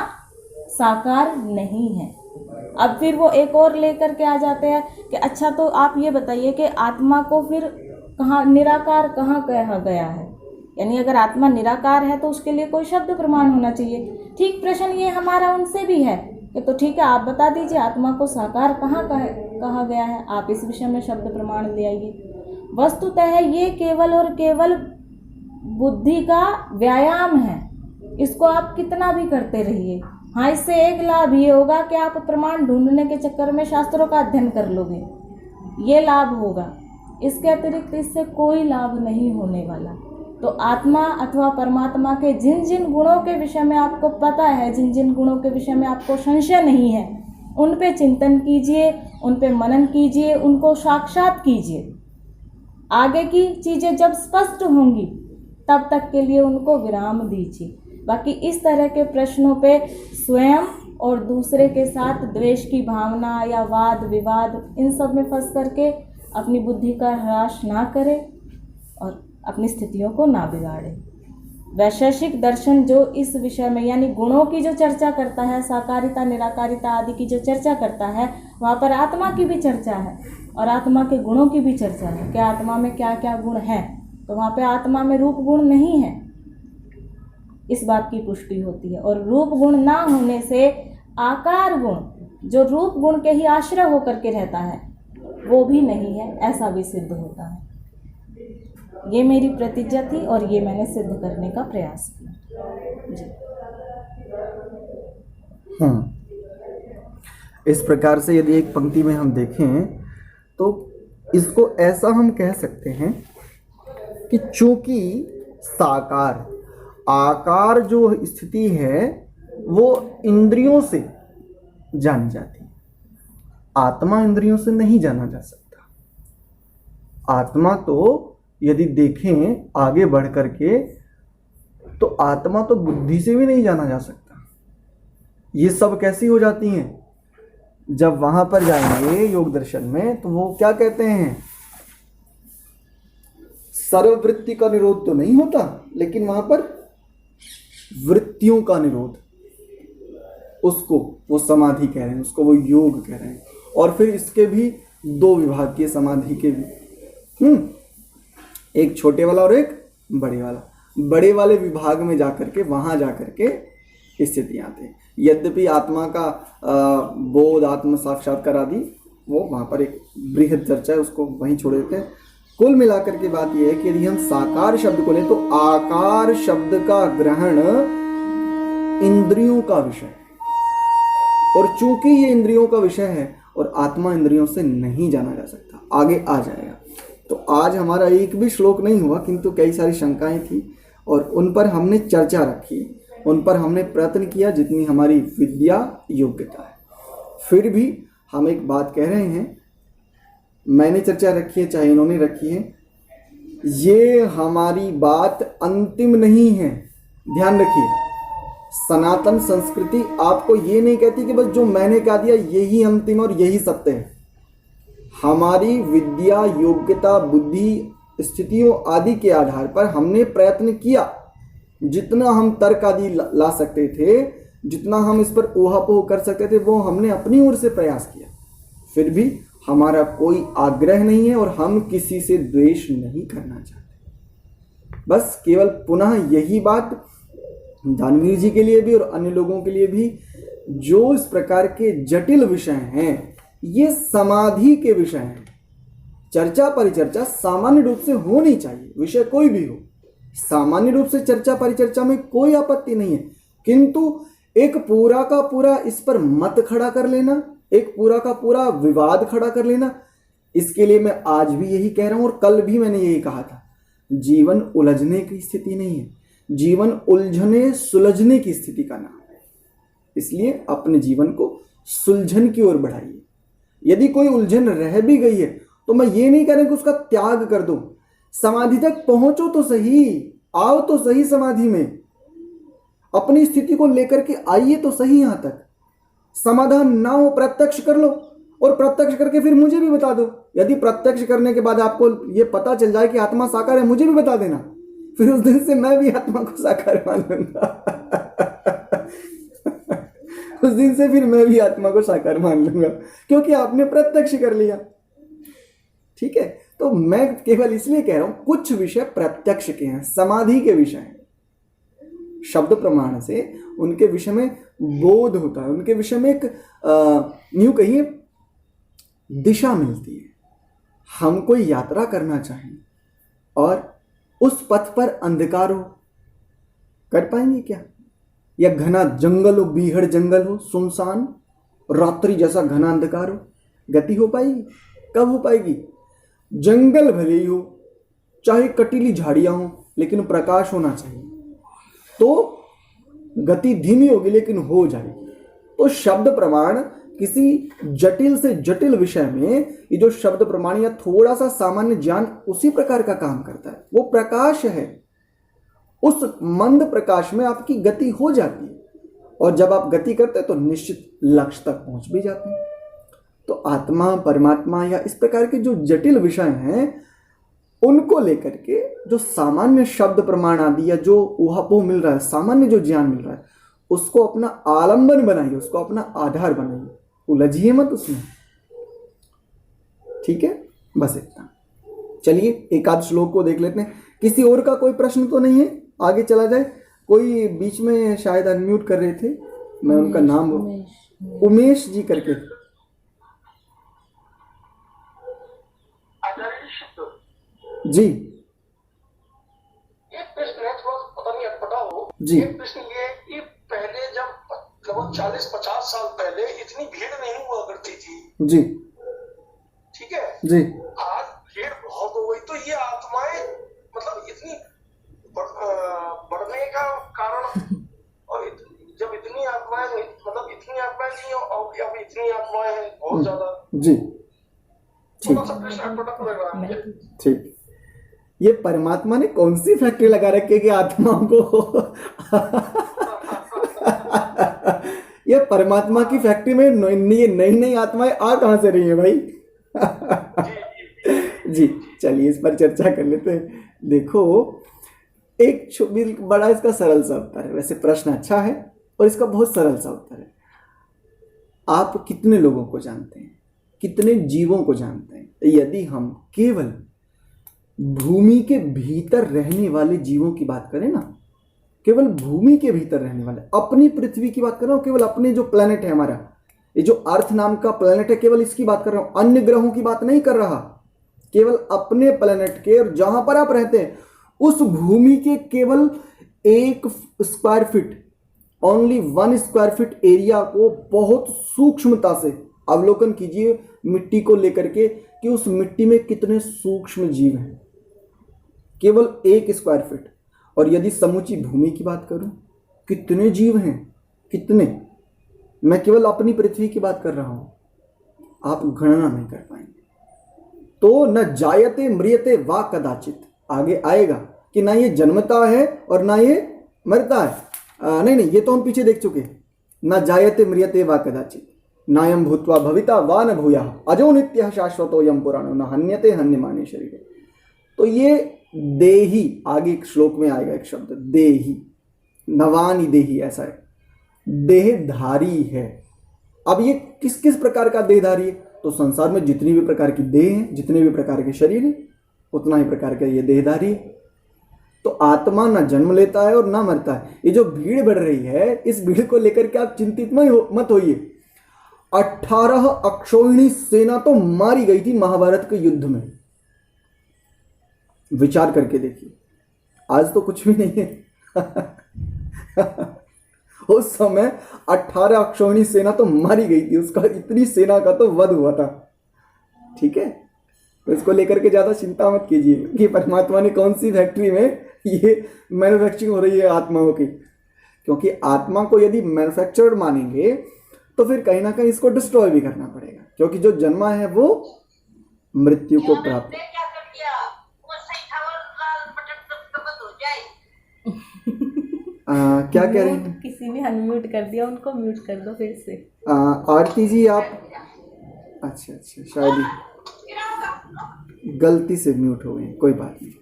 साकार नहीं है। अब फिर वो एक और लेकर के आ जाते हैं कि अच्छा तो आप ये बताइए कि आत्मा को फिर कहाँ निराकार कहाँ कहा गया है? यानी अगर आत्मा निराकार है तो उसके लिए कोई शब्द प्रमाण होना चाहिए। ठीक प्रश्न ये हमारा उनसे भी है कि तो ठीक है, आप बता दीजिए आत्मा को साकार कहाँ कहा गया है, आप इस विषय में शब्द प्रमाण ले आइए। वस्तुतः ये केवल और केवल बुद्धि का व्यायाम है, इसको आप कितना भी करते रहिए। हाँ, इससे एक लाभ ये होगा कि आप प्रमाण ढूंढने के चक्कर में शास्त्रों का अध्ययन कर लोगे, ये लाभ होगा। इसके अतिरिक्त इससे कोई लाभ नहीं होने वाला। तो आत्मा अथवा परमात्मा के जिन जिन गुणों के विषय में आपको पता है, जिन जिन गुणों के विषय में आपको संशय नहीं है, उन पे चिंतन कीजिए, उन पे मनन कीजिए, उनको साक्षात कीजिए। आगे की चीज़ें जब स्पष्ट होंगी तब तक के लिए उनको विराम दीजिए। बाकी इस तरह के प्रश्नों पे स्वयं और दूसरे के साथ द्वेष की भावना या वाद विवाद इन सब में फंस करके अपनी बुद्धि का ह्रास ना करें और अपनी स्थितियों को ना बिगाड़े। वैशेषिक दर्शन जो इस विषय में यानी गुणों की जो चर्चा करता है, साकारिता निराकारिता आदि की जो चर्चा करता है, वहाँ पर आत्मा की भी चर्चा है और आत्मा के गुणों की भी चर्चा है कि आत्मा में क्या क्या गुण हैं। तो वहाँ पे आत्मा में रूप गुण नहीं है, इस बात की पुष्टि होती है। और रूप गुण ना होने से आकार गुण जो रूप गुण के ही आश्रय होकर के रहता है वो भी नहीं है, ऐसा भी सिद्ध होता है। ये मेरी प्रतिज्ञा थी और ये मैंने सिद्ध करने का प्रयास किया जी। इस प्रकार से यदि एक पंक्ति में हम देखें तो इसको ऐसा हम कह सकते हैं कि चूंकि साकार आकार जो स्थिति है वो इंद्रियों से जानी जाती है, आत्मा इंद्रियों से नहीं जाना जा सकता। आत्मा तो यदि देखें आगे बढ़ करके तो आत्मा तो बुद्धि से भी नहीं जाना जा सकता। ये सब कैसी हो जाती हैं? जब वहां पर जाएंगे योग दर्शन में तो वो क्या कहते हैं, सर्ववृत्ति का निरोध तो नहीं होता, लेकिन वहां पर वृत्तियों का निरोध, उसको वो समाधि कह रहे हैं, उसको वो योग कह रहे हैं। और फिर इसके भी दो विभाग के समाधि के भी, एक छोटे वाला और एक बड़े वाला। बड़े वाले विभाग में जाकर के वहां जाकर के स्थितियां आते हैं। यद्यपि आत्मा का बोध, आत्म साक्षात्कार आदि वो वहाँ पर एक बृहद चर्चा है, उसको वहीं छोड़ देते हैं। कुल मिलाकर के बात यह है कि यदि हम साकार शब्द को लें तो आकार शब्द का ग्रहण इंद्रियों का विषय है, और चूंकि ये इंद्रियों का विषय है और आत्मा इंद्रियों से नहीं जाना जा सकता, आगे आ जाएगा। तो आज हमारा एक भी श्लोक नहीं हुआ, किंतु कई सारी शंकाएं थी और उन पर हमने चर्चा रखी, उन पर हमने प्रयत्न किया जितनी हमारी विद्या योग्यता है। फिर भी हम एक बात कह रहे हैं, मैंने चर्चा रखी है चाहे इन्होंने रखी है, ये हमारी बात अंतिम नहीं है। ध्यान रखिए, सनातन संस्कृति आपको ये नहीं कहती कि बस जो मैंने कह दिया यही अंतिम और यही सत्य है। हमारी विद्या योग्यता बुद्धि स्थितियों आदि के आधार पर हमने प्रयत्न किया, जितना हम तर्क आदि ला सकते थे, जितना हम इस पर ऊहापोह कर सकते थे, वो हमने अपनी ओर से प्रयास किया। फिर भी हमारा कोई आग्रह नहीं है और हम किसी से द्वेष नहीं करना चाहते। बस केवल पुनः यही बात दानवीर जी के लिए भी और अन्य लोगों के लिए भी, जो इस प्रकार के जटिल विषय हैं, ये समाधि के विषय हैं। चर्चा परिचर्चा सामान्य रूप से होनी चाहिए, विषय कोई भी हो, सामान्य रूप से चर्चा परिचर्चा में कोई आपत्ति नहीं है, किंतु एक पूरा का पूरा इस पर मत खड़ा कर लेना, एक पूरा का पूरा विवाद खड़ा कर लेना, इसके लिए मैं आज भी यही कह रहा हूं और कल भी मैंने यही कहा था। जीवन उलझने की स्थिति नहीं है, जीवन उलझने सुलझने की स्थिति का नाम है। इसलिए अपने जीवन को सुलझन की ओर बढ़ाइए। यदि कोई उलझन रह भी गई है तो मैं ये नहीं कह रहा कि उसका त्याग कर दो, समाधि तक पहुंचो तो सही, आओ तो सही समाधि में, अपनी स्थिति को लेकर के आइए तो सही। यहां तक समाधान ना हो प्रत्यक्ष कर लो, और प्रत्यक्ष करके फिर मुझे भी बता दो। यदि प्रत्यक्ष करने के बाद आपको ये पता चल जाए कि आत्मा साकार है, मुझे भी बता देना, फिर उस दिन से मैं भी आत्मा को साकार मान लूंगा। उस दिन से फिर मैं भी आत्मा को साकार मान लूंगा, क्योंकि आपने प्रत्यक्ष कर लिया। ठीक है, तो मैं केवल इसलिए कह रहा हूं कुछ विषय प्रत्यक्ष के हैं, समाधि के विषय हैं, शब्द प्रमाण से उनके विषय में बोध होता है, उनके विषय में एक यूं कहिए दिशा मिलती है। हम कोई यात्रा करना चाहें और उस पथ पर अंधकार हो, कर पाएंगे क्या? या घना जंगल हो, बीहड़ जंगल हो, सुनसान रात्रि जैसा घना अंधकार हो, गति हो पाएगी? कब हो पाएगी? जंगल भले ही हो, चाहे कटीली झाड़ियां हो, लेकिन प्रकाश होना चाहिए, तो गति धीमी होगी लेकिन हो जाएगी। तो शब्द प्रमाण किसी जटिल से जटिल विषय में, ये जो शब्द प्रमाण या थोड़ा सा सामान्य ज्ञान उसी प्रकार का काम करता है। वो प्रकाश है, उस मंद प्रकाश में आपकी गति हो जाती है, और जब आप गति करते हैं तो निश्चित लक्ष्य तक पहुंच भी जाते हैं। तो आत्मा, परमात्मा या इस प्रकार के जो जटिल विषय हैं, उनको लेकर के जो सामान्य शब्द प्रमाण आदि या जो ऊहापोह मिल रहा है, सामान्य जो ज्ञान मिल रहा है, उसको अपना आलंबन बनाइए, उसको अपना आधार बनाइए, उलझिए मत उसमें। ठीक है, बस इतना। चलिए एक आध श्लोक को देख लेते हैं। किसी और का कोई प्रश्न तो नहीं है? आगे चला जाए। कोई बीच में शायद अनम्यूट कर रहे थे, मैं उनका नाम उमेश जी करके। जी, एक प्रश्न है, थोड़ा पता नहीं अटपटा हो जी। एक प्रश्न ये है कि पहले जब लगभग 40-50 साल पहले इतनी भीड़ नहीं हुआ करती थी, जी, ठीक है जी, आज भीड़ बहुत हो गई, तो ये आत्माएं मतलब इतनी बढ़ने का कारण, और जब इतनी आत्माएं मतलब इतनी आत्माएं नहीं हो, और अब इतनी आत्माएं हैं बहुत ज्यादा। जी, थोड़ा सा प्रश्न अटपटा लग रहा है मुझे। ठीक। ये परमात्मा ने कौन सी फैक्ट्री लगा रखी है कि आत्माओं को ये परमात्मा की फैक्ट्री में ये नई नई आत्माएं आ कहां से रही है भाई? जी, चलिए इस पर चर्चा कर लेते हैं। देखो, एक बड़ा इसका सरल सा उत्तर है। वैसे प्रश्न अच्छा है और इसका बहुत सरल सा उत्तर है। आप कितने लोगों को जानते हैं, कितने जीवों को जानते हैं? यदि हम केवल भूमि के भीतर रहने वाले जीवों की बात करें ना, केवल भूमि के भीतर रहने वाले, अपनी पृथ्वी की बात कर रहा हूं, केवल अपने जो प्लेनेट है हमारा, ये जो अर्थ नाम का प्लेनेट है, केवल इसकी बात कर रहा हूं, अन्य ग्रहों की बात नहीं कर रहा, केवल अपने प्लेनेट के, और जहां पर आप रहते हैं उस भूमि के केवल 1 square feet, only 1 square feet area को बहुत सूक्ष्मता से अवलोकन कीजिए मिट्टी को लेकर के कि उस मिट्टी में कितने सूक्ष्म जीव हैं, केवल 1 स्क्वायर फीट। और यदि समूची भूमि की बात करूं, कितने जीव हैं, कितने, मैं केवल अपनी पृथ्वी की बात कर रहा हूं, आप गणना नहीं कर पाएंगे। तो न जायते म्रियते वा कदाचित, आगे आएगा कि ना ये जन्मता है और ना ये मरता है। नहीं, ये तो हम पीछे देख चुके, न जायते म्रियते वा कदाचित, नायम भूत्वा भविता वा न भूयः, अजो नित्यः शाश्वतोऽयं पुराणो न हन्यते हन्यमाने शरीरे। तो ये देही, आगे एक श्लोक में आएगा एक शब्द देही, नवानि देही, ऐसा है, देहधारी है। अब ये किस किस प्रकार का देहधारी है? तो संसार में जितनी भी प्रकार की देह हैं, जितने भी प्रकार के शरीर हैं, उतना ही प्रकार का ये देहधारी है। तो आत्मा ना जन्म लेता है और ना मरता है। ये जो भीड़ बढ़ रही है, इस भीड़ को लेकर के आप चिंतित मत होइए। 18 अक्षौहिणी सेना तो मारी गई थी महाभारत के युद्ध में, विचार करके देखिए, आज तो कुछ भी नहीं है। उस समय 18 अक्षौहिणी सेना तो मारी गई थी, उसका इतनी सेना का तो वध हुआ था। ठीक है, तो इसको लेकर के ज्यादा चिंता मत कीजिए कि परमात्मा ने कौन सी फैक्ट्री में ये मैन्युफैक्चरिंग हो रही है आत्माओं की, क्योंकि आत्मा को यदि मैन्युफैक्चर्ड मानेंगे तो फिर कहीं ना कहीं इसको डिस्ट्रॉय भी करना पड़ेगा, क्योंकि जो जन्मा है वो मृत्यु को प्राप्त। क्या कह रहे हैं? किसी ने अनम्यूट कर दिया, उनको म्यूट कर दो फिर से। आरती जी आप, अच्छा शायद ही गलती से म्यूट हो गए, कोई बात नहीं,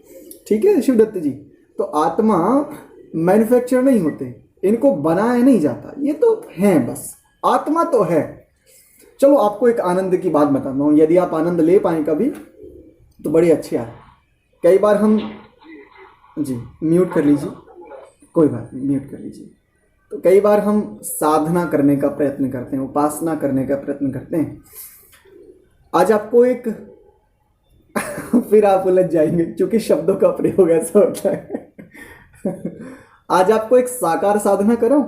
ठीक है शिवदत्त जी। तो आत्मा मैन्युफैक्चर नहीं होते, इनको बनाया नहीं जाता, ये तो हैं, बस आत्मा तो है। चलो आपको एक आनंद की बात बताता हूँ, यदि आप आनंद ले पाए कभी तो बड़ी अच्छी है। कई बार हम, जी म्यूट कर लीजिए, कोई बात नहीं, म्यूट कर लीजिए। तो कई बार हम साधना करने का प्रयत्न करते हैं, उपासना करने का प्रयत्न करते हैं। आज आपको एक फिर आप उलझ जाएंगे क्योंकि शब्दों का प्रयोग ऐसा होता है। आज आपको एक साकार साधना कराऊं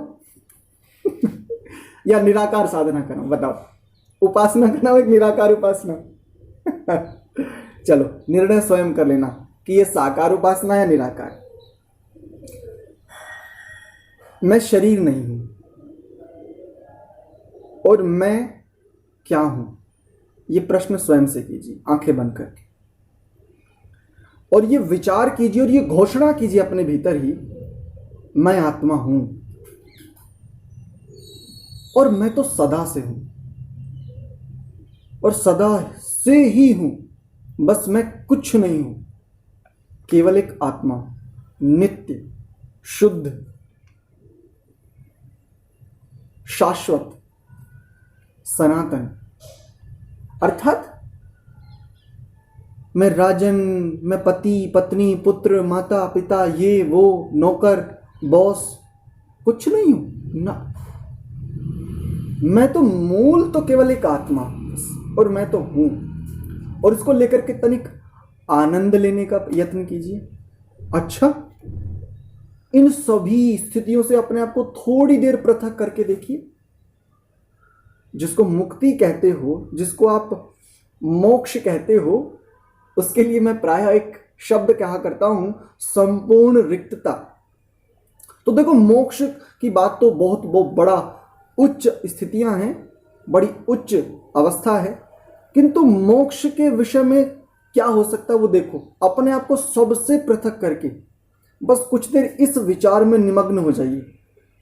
या निराकार साधना कराऊं, बताओ? उपासना कराऊं, एक निराकार उपासना? चलो निर्णय स्वयं कर लेना कि ये साकार उपासना या निराकार। मैं शरीर नहीं हूं और मैं क्या हूं, ये प्रश्न स्वयं से कीजिए, आंखें बंद करके, और ये विचार कीजिए और ये घोषणा कीजिए अपने भीतर ही, मैं आत्मा हूं और मैं तो सदा से हूं और सदा से ही हूं, बस मैं कुछ नहीं हूं, केवल एक आत्मा, नित्य, शुद्ध, शाश्वत, सनातन। अर्थात मैं राजन, मैं पति पत्नी पुत्र माता पिता ये वो नौकर बॉस कुछ नहीं हूं ना, मैं तो मूल तो केवल एक आत्मा और मैं तो हूं। और इसको लेकर के तनिक आनंद लेने का यत्न कीजिए। अच्छा, इन सभी स्थितियों से अपने आप को थोड़ी देर पृथक करके देखिए। जिसको मुक्ति कहते हो, जिसको आप मोक्ष कहते हो, उसके लिए मैं प्रायः एक शब्द कहा करता हूं, संपूर्ण रिक्तता। तो देखो, मोक्ष की बात तो बहुत बड़ा उच्च स्थितियां हैं, बड़ी उच्च अवस्था है, किंतु मोक्ष के विषय में क्या हो सकता है वो देखो। अपने आप को सबसे पृथक करके बस कुछ देर इस विचार में निमग्न हो जाइए।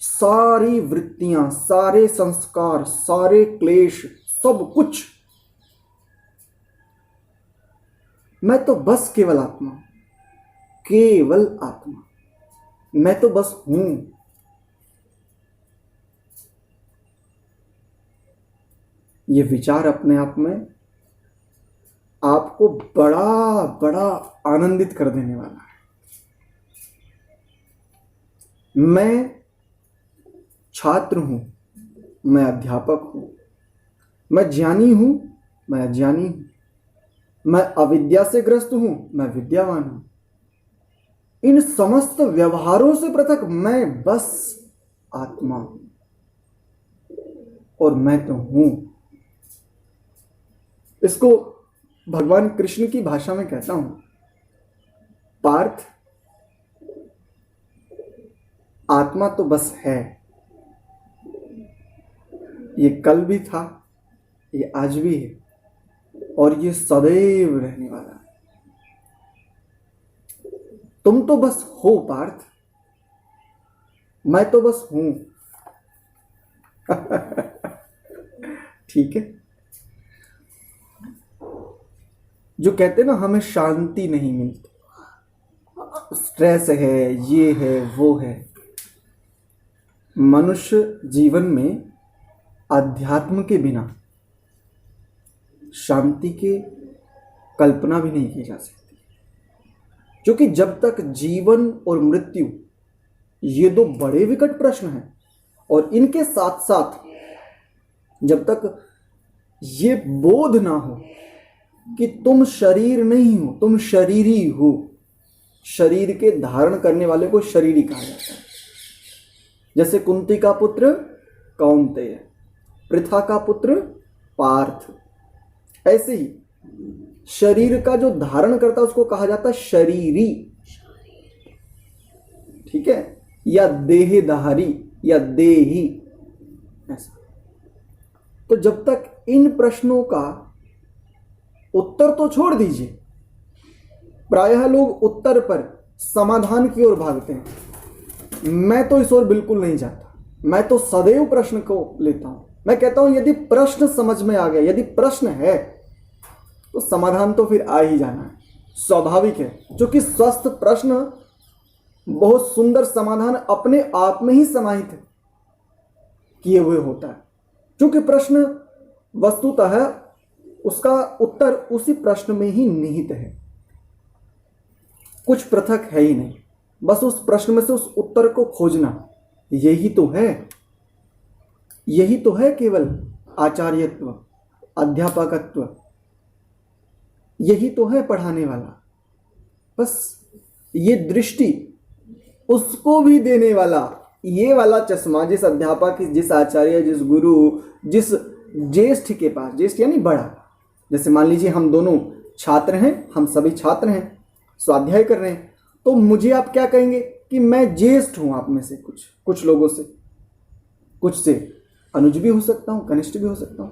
सारी वृत्तियां, सारे संस्कार, सारे क्लेश, सब कुछ, मैं तो बस केवल आत्मा, केवल आत्मा, मैं तो बस हूं। ये विचार अपने आप में आपको बड़ा बड़ा आनंदित कर देने वाला है। मैं छात्र हूं, मैं अध्यापक हूं, मैं ज्ञानी हूं, मैं अज्ञानी हूं, मैं अविद्या से ग्रस्त हूं, मैं विद्यावान हूं। इन समस्त व्यवहारों से पृथक मैं बस आत्मा हूं और मैं तो हूं। इसको भगवान कृष्ण की भाषा में कहता हूं, पार्थ, आत्मा तो बस है। ये कल भी था, ये आज भी है और ये सदैव रहने वाला है। तुम तो बस हो पार्थ, मैं तो बस हूं। ठीक है। जो कहते हैं ना हमें शांति नहीं मिलती, स्ट्रेस है, ये है, वो है। मनुष्य जीवन में अध्यात्म के बिना शांति की कल्पना भी नहीं की जा सकती, क्योंकि जब तक जीवन और मृत्यु ये दो बड़े विकट प्रश्न हैं और इनके साथ साथ जब तक ये बोध ना हो कि तुम शरीर नहीं हो, तुम शरीरी हो। शरीर के धारण करने वाले को शरीरी कहा जाता है। जैसे कुंती का पुत्र कौन्तेय, पृथा का पुत्र पार्थ, ऐसे ही शरीर का जो धारण करता है उसको कहा जाता है शरीरी। ठीक है, या देहधारी या देही, ऐसा। तो जब तक इन प्रश्नों का उत्तर तो छोड़ दीजिए, प्रायः लोग उत्तर पर समाधान की ओर भागते हैं। मैं तो इस ओर बिल्कुल नहीं जाता, मैं तो सदैव प्रश्न को लेता हूं। मैं कहता हूं यदि प्रश्न समझ में आ गया, यदि प्रश्न है तो समाधान तो फिर आ ही जाना है, स्वाभाविक है। जो कि स्वस्थ प्रश्न बहुत सुंदर समाधान अपने आप में ही समाहित किए हुए होता है, क्योंकि प्रश्न वस्तुतः उसका उत्तर उसी प्रश्न में ही निहित है, कुछ पृथक है ही नहीं। बस उस प्रश्न में से उस उत्तर को खोजना, यही तो है, यही तो है केवल आचार्यत्व, अध्यापकत्व, यही तो है पढ़ाने वाला। बस ये दृष्टि उसको भी देने वाला, ये वाला चश्मा जिस अध्यापक, जिस आचार्य, जिस गुरु, जिस ज्येष्ठ के पास, ज्येष्ठ यानी बड़ा, जैसे मान लीजिए हम दोनों छात्र हैं, हम सभी छात्र हैं, स्वाध्याय कर रहे हैं, तो मुझे आप क्या कहेंगे कि मैं ज्येष्ठ हूं आप में से, कुछ लोगों से, कुछ से अनुज भी हो सकता हूं, कनिष्ठ भी हो सकता हूं।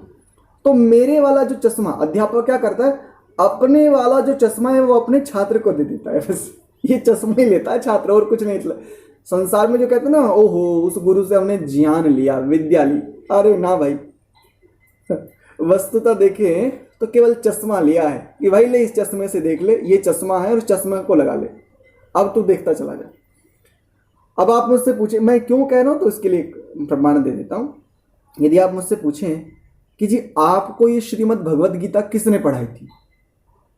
तो मेरे वाला जो चश्मा अध्यापक क्या करता है, अपने वाला जो चश्मा है वो अपने छात्र को दे देता है। बस ये चश्मा ही लेता है छात्र, और कुछ नहीं। संसार में जो कहते हैं ना, ओहो उस गुरु से हमने ज्ञान लिया, विद्या ली, अरे ना भाई, वस्तुतः देखें तो केवल चश्मा लिया है कि भाई ले इस चश्मे से देख ले, ये चश्मा है और चश्मे को लगा ले, अब तू देखता चला जा। अब आप मुझसे पूछे मैं क्यों कह रहा हूं, तो इसके लिए प्रमाण दे देता हूं। यदि आप मुझसे पूछें कि जी आपको ये श्रीमद् भगवद गीता किसने पढ़ाई थी,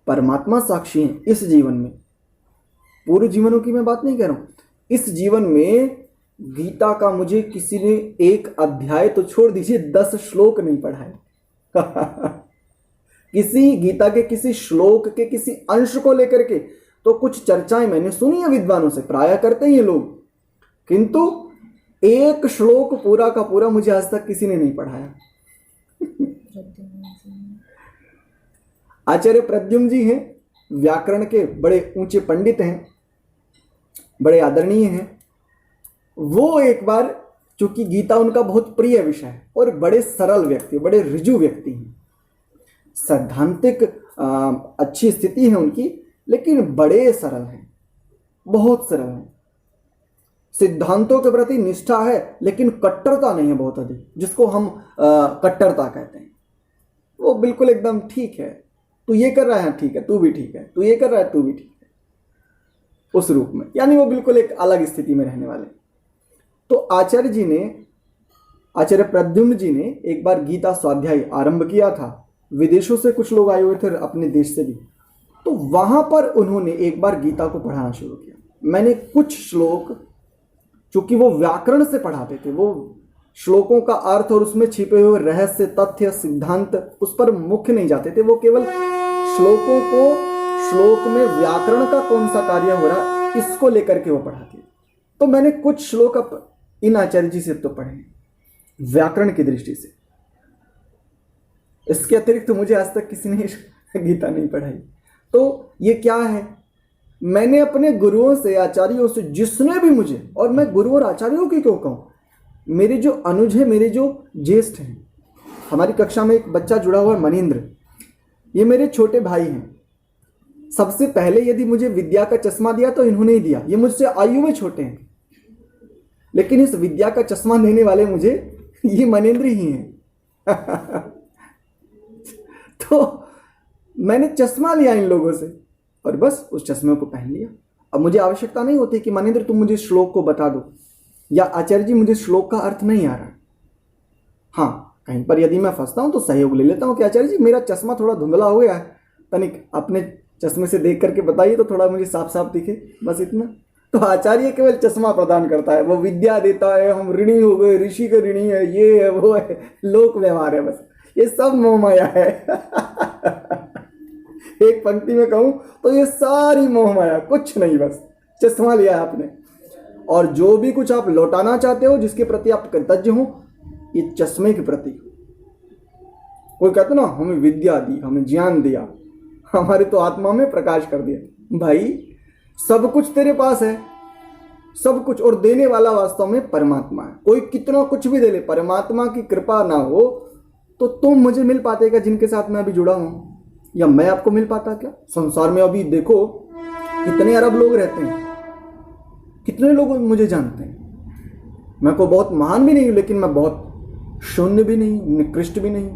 परमात्मा साक्षी है इस जीवन में, पूरे जीवनों की मैं बात नहीं कर रहा हूं, इस जीवन में गीता का मुझे किसी ने एक अध्याय तो छोड़ दीजिए 10 श्लोक नहीं पढ़ाए। किसी गीता के किसी श्लोक के किसी अंश को लेकर के तो कुछ चर्चाएं मैंने सुनी है विद्वानों से, प्राय करते हैं ये लोग, किंतु एक श्लोक पूरा का पूरा मुझे आज तक किसी ने नहीं पढ़ाया। आचार्य प्रद्युम्न जी हैं, व्याकरण के बड़े ऊंचे पंडित हैं, बड़े आदरणीय हैं। वो एक बार, चूंकि गीता उनका बहुत प्रिय विषय है और बड़े सरल व्यक्ति, बड़े ऋजु व्यक्ति हैं, सैद्धांतिक अच्छी स्थिति है उनकी, लेकिन बड़े सरल हैं, बहुत सरल हैं। सिद्धांतों के प्रति निष्ठा है लेकिन कट्टरता नहीं है बहुत अधिक, जिसको हम कट्टरता कहते हैं। वो बिल्कुल एकदम ठीक है, तू ये कर रहा है ठीक है, तू भी ठीक है, तू ये कर रहा है तू भी ठीक है, उस रूप में, यानी वो बिल्कुल एक अलग स्थिति में रहने वाले। तो आचार्य प्रद्युम्न जी ने एक बार गीता स्वाध्याय आरंभ किया था, विदेशों से कुछ लोग आए हुए थे, अपने देश से भी, तो वहां पर उन्होंने एक बार गीता को पढ़ाना शुरू किया। मैंने कुछ श्लोक, क्योंकि वो व्याकरण से पढ़ाते थे, वो श्लोकों का अर्थ और उसमें छिपे हुए रहस्य, तथ्य, सिद्धांत उस पर मुख्य नहीं जाते थे। वो केवल श्लोकों को, श्लोक में व्याकरण का कौन सा कार्य हो रहा है, इसको लेकर के वो पढ़ाते थे। तो मैंने कुछ श्लोक इन आचार्य जी से तो पढ़े व्याकरण की दृष्टि से। इसके अतिरिक्त मुझे आज तक किसी ने गीता नहीं पढ़ाई। तो ये क्या है, मैंने अपने गुरुओं से, आचार्यों से, जिसने भी मुझे, और मैं गुरु और आचार्यों की क्यों कहूँ, मेरे जो अनुज है, मेरे जो ज्येष्ठ हैं, हमारी कक्षा में एक बच्चा जुड़ा हुआ है मनीन्द्र, ये मेरे छोटे भाई हैं। सबसे पहले यदि मुझे विद्या का चश्मा दिया तो इन्होंने ही दिया। ये मुझसे आयु में छोटे हैं, लेकिन इस विद्या का चश्मा देने वाले मुझे ये मनीन्द्र ही हैं। तो मैंने चश्मा लिया इन लोगों से और बस उस चश्मे को पहन लिया। अब मुझे आवश्यकता नहीं होती कि मनीन्द्र तुम मुझे श्लोक को बता दो, या आचार्य जी मुझे श्लोक का अर्थ नहीं आ रहा। हाँ, कहीं पर यदि मैं फंसता हूं तो सहयोग ले लेता हूं कि आचार्य जी मेरा चश्मा थोड़ा धुंधला हो गया है, तनिक अपने चश्मे से देख करके बताइए तो थोड़ा मुझे साफ साफ दिखे, बस इतना। तो आचार्य केवल चश्मा प्रदान करता है, वो विद्या देता है, हम ऋणी हो गए, ऋषि का ऋणी है, ये है वो है, लोक व्यवहार है, बस ये सब मोह माया है। एक पंक्ति में कहूं तो ये सारी मोह माया, कुछ नहीं, बस चश्मा लिया है आपने। और जो भी कुछ आप लौटाना चाहते हो, जिसके प्रति आप कृतज्ञ हो, ये चश्मे के प्रति। कोई कहते ना हमें विद्या दी, हमें ज्ञान दिया, हमारे तो आत्मा में प्रकाश कर दिया। भाई सब कुछ तेरे पास है, सब कुछ, और देने वाला वास्तव में परमात्मा है। कोई कितना कुछ भी दे ले, परमात्मा की कृपा ना हो तो तुम मुझे मिल पाते क्या जिनके साथ मैं अभी जुड़ा हूं, या मैं आपको मिल पाता क्या? संसार में अभी देखो कितने अरब लोग रहते हैं, कितने लोग मुझे जानते हैं। मैं को बहुत महान भी नहीं हूं, लेकिन मैं बहुत शून्य भी नहीं, निकृष्ट भी नहीं,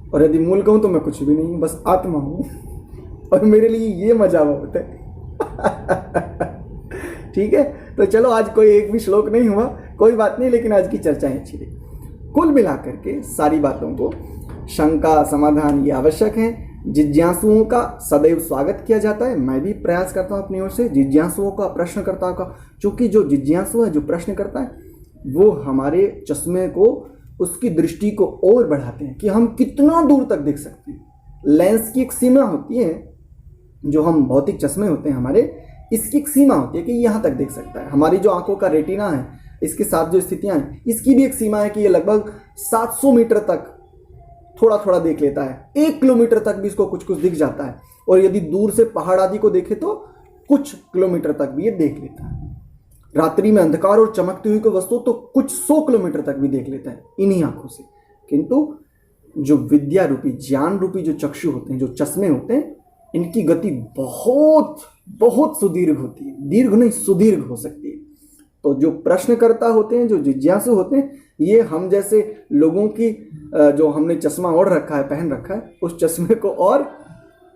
और यदि मूल कहूं तो मैं कुछ भी नहीं, बस आत्मा हूं। और मेरे लिए ये मजा होता है। ठीक है, तो चलो आज कोई एक भी श्लोक नहीं हुआ, कोई बात नहीं, लेकिन आज की चर्चा है अच्छी रही। कुल मिलाकर के सारी बातों को शंका समाधान ये आवश्यक है। जिज्ञासुओं का सदैव स्वागत किया जाता है। मैं भी प्रयास करता हूँ अपनी ओर से जिज्ञासुओं का, प्रश्नकर्ता का, क्योंकि जो जिज्ञासु है, जो प्रश्न करता है, वो हमारे चश्मे को, उसकी दृष्टि को और बढ़ाते हैं कि हम कितना दूर तक देख सकते हैं। लेंस की एक सीमा होती है, जो हम भौतिक चश्मे होते हैं हमारे, इसकी एक सीमा होती है कि यहाँ तक देख सकता है। हमारी जो आंखों का रेटिना है, इसके साथ जो स्थितियाँ हैं, इसकी भी एक सीमा है कि ये लगभग 700 मीटर तक थोड़ा थोड़ा देख लेता है। 1 किलोमीटर तक भी इसको कुछ कुछ दिख जाता है, और यदि दूर से पहाड़ आदि को देखे तो कुछ किलोमीटर तक भी ये देख लेता है। रात्रि में अंधकार और चमकती हुई को वस्तु तो कुछ 100 किलोमीटर तक भी देख लेता है इन्हीं आंखों से। किंतु जो विद्या रूपी, ज्ञान रूपी जो चक्षु होते हैं, जो चश्मे होते हैं, इनकी गति बहुत बहुत सुदीर्घ होती है, दीर्घ नहीं सुदीर्घ हो सकती है। तो जो प्रश्नकर्ता होते हैं, जो जिज्ञासु होते हैं, ये हम जैसे लोगों की, जो हमने चश्मा ओढ़ रखा है, पहन रखा है, उस चश्मे को और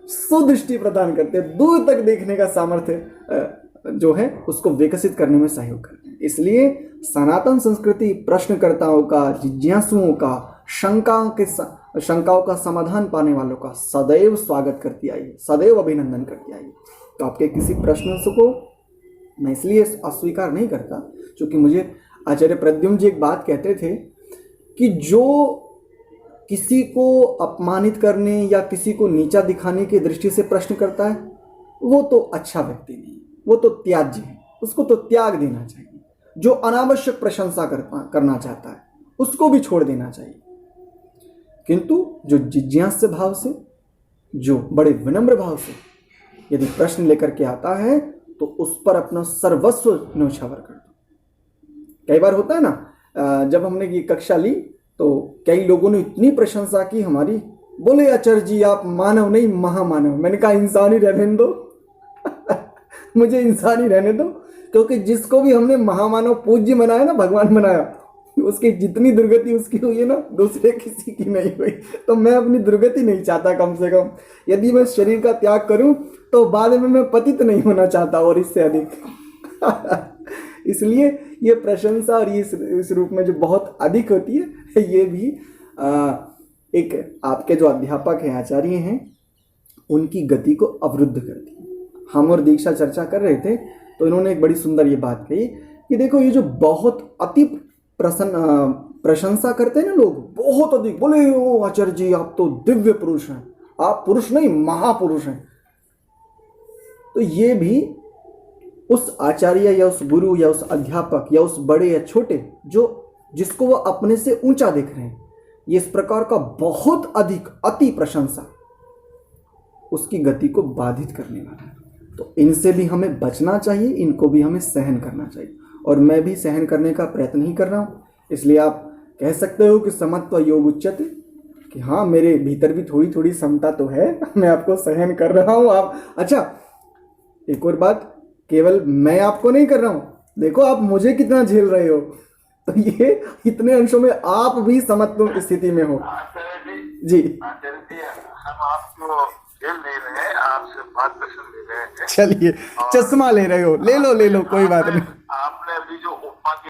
सुदृष्टि प्रदान करते हैं, दूर तक देखने का सामर्थ्य जो है उसको विकसित करने में सहयोग करते हैं। इसलिए सनातन संस्कृति प्रश्नकर्ताओं का, जिज्ञासुओं का, शंकाओं का समाधान पाने वालों का सदैव स्वागत करती आई है, सदैव अभिनंदन करती आई है। तो आपके किसी प्रश्न को मैं इसलिए अस्वीकार नहीं करता, क्योंकि मुझे आचार्य प्रद्युम्न जी एक बात कहते थे कि जो किसी को अपमानित करने या किसी को नीचा दिखाने की दृष्टि से प्रश्न करता है, वो तो अच्छा व्यक्ति नहीं, वो तो त्याज्य है, उसको तो त्याग देना चाहिए। जो अनावश्यक प्रशंसा करना चाहता है, उसको भी छोड़ देना चाहिए। किंतु जो जिज्ञास्य भाव से, जो बड़े विनम्र भाव से यदि प्रश्न लेकर के आता है, तो उस पर अपना सर्वस्व न्यौछावर कर दो। कई बार होता है ना, जब हमने ये कक्षा ली तो कई लोगों ने इतनी प्रशंसा की हमारी, बोले आचार्य जी आप मानव नहीं महामानव। मैंने कहा इंसान ही रहने दो। मुझे इंसान ही रहने दो, क्योंकि जिसको भी हमने महामानव पूज्य बनाया ना, भगवान बनाया, उसकी जितनी दुर्गति उसकी हुई है ना, दूसरे किसी की नहीं हुई। तो मैं अपनी दुर्गति नहीं चाहता। कम से कम यदि मैं शरीर का त्याग करूं तो बाद में मैं पतित नहीं होना चाहता, और इससे अधिक। इसलिए ये प्रशंसा और इस रूप में जो बहुत अधिक होती है, ये भी एक आपके जो अध्यापक हैं, आचार्य हैं, उनकी गति को अवरुद्ध करती है। हम और दीक्षा चर्चा कर रहे थे तो इन्होंने एक बड़ी सुंदर ये बात कही कि देखो ये जो बहुत अति प्रशंसा करते हैं ना लोग, बहुत अधिक बोले, ओ आचार्य जी आप तो दिव्य पुरुष हैं, आप पुरुष नहीं महापुरुष हैं, तो ये भी उस आचार्य या उस गुरु या उस अध्यापक या उस बड़े या छोटे जो जिसको वो अपने से ऊंचा देख रहे हैं, ये इस प्रकार का बहुत अधिक अति प्रशंसा उसकी गति को बाधित करने वाला है। तो इनसे भी हमें बचना चाहिए, इनको भी हमें सहन करना चाहिए, और मैं भी सहन करने का प्रयत्न ही कर रहा हूँ। इसलिए आप कह सकते हो कि समत्व योग उच्यते, कि हाँ मेरे भीतर भी थोड़ी थोड़ी समता तो है, मैं आपको सहन कर रहा हूँ। आप अच्छा एक और बात, केवल मैं आपको नहीं कर रहा हूँ, देखो आप मुझे कितना झेल रहे हो, तो ये इतने अंशों में आप भी समत्व की स्थिति में हो। आचार्य जी आचार्य जी, हम आपको खेल नहीं रहे हैं, आपसे बात प्रश्न ले रहे हैं। चलिए, चश्मा ले रहे हो, ले लो कोई बात नहीं। आपने अभी जो उपमा की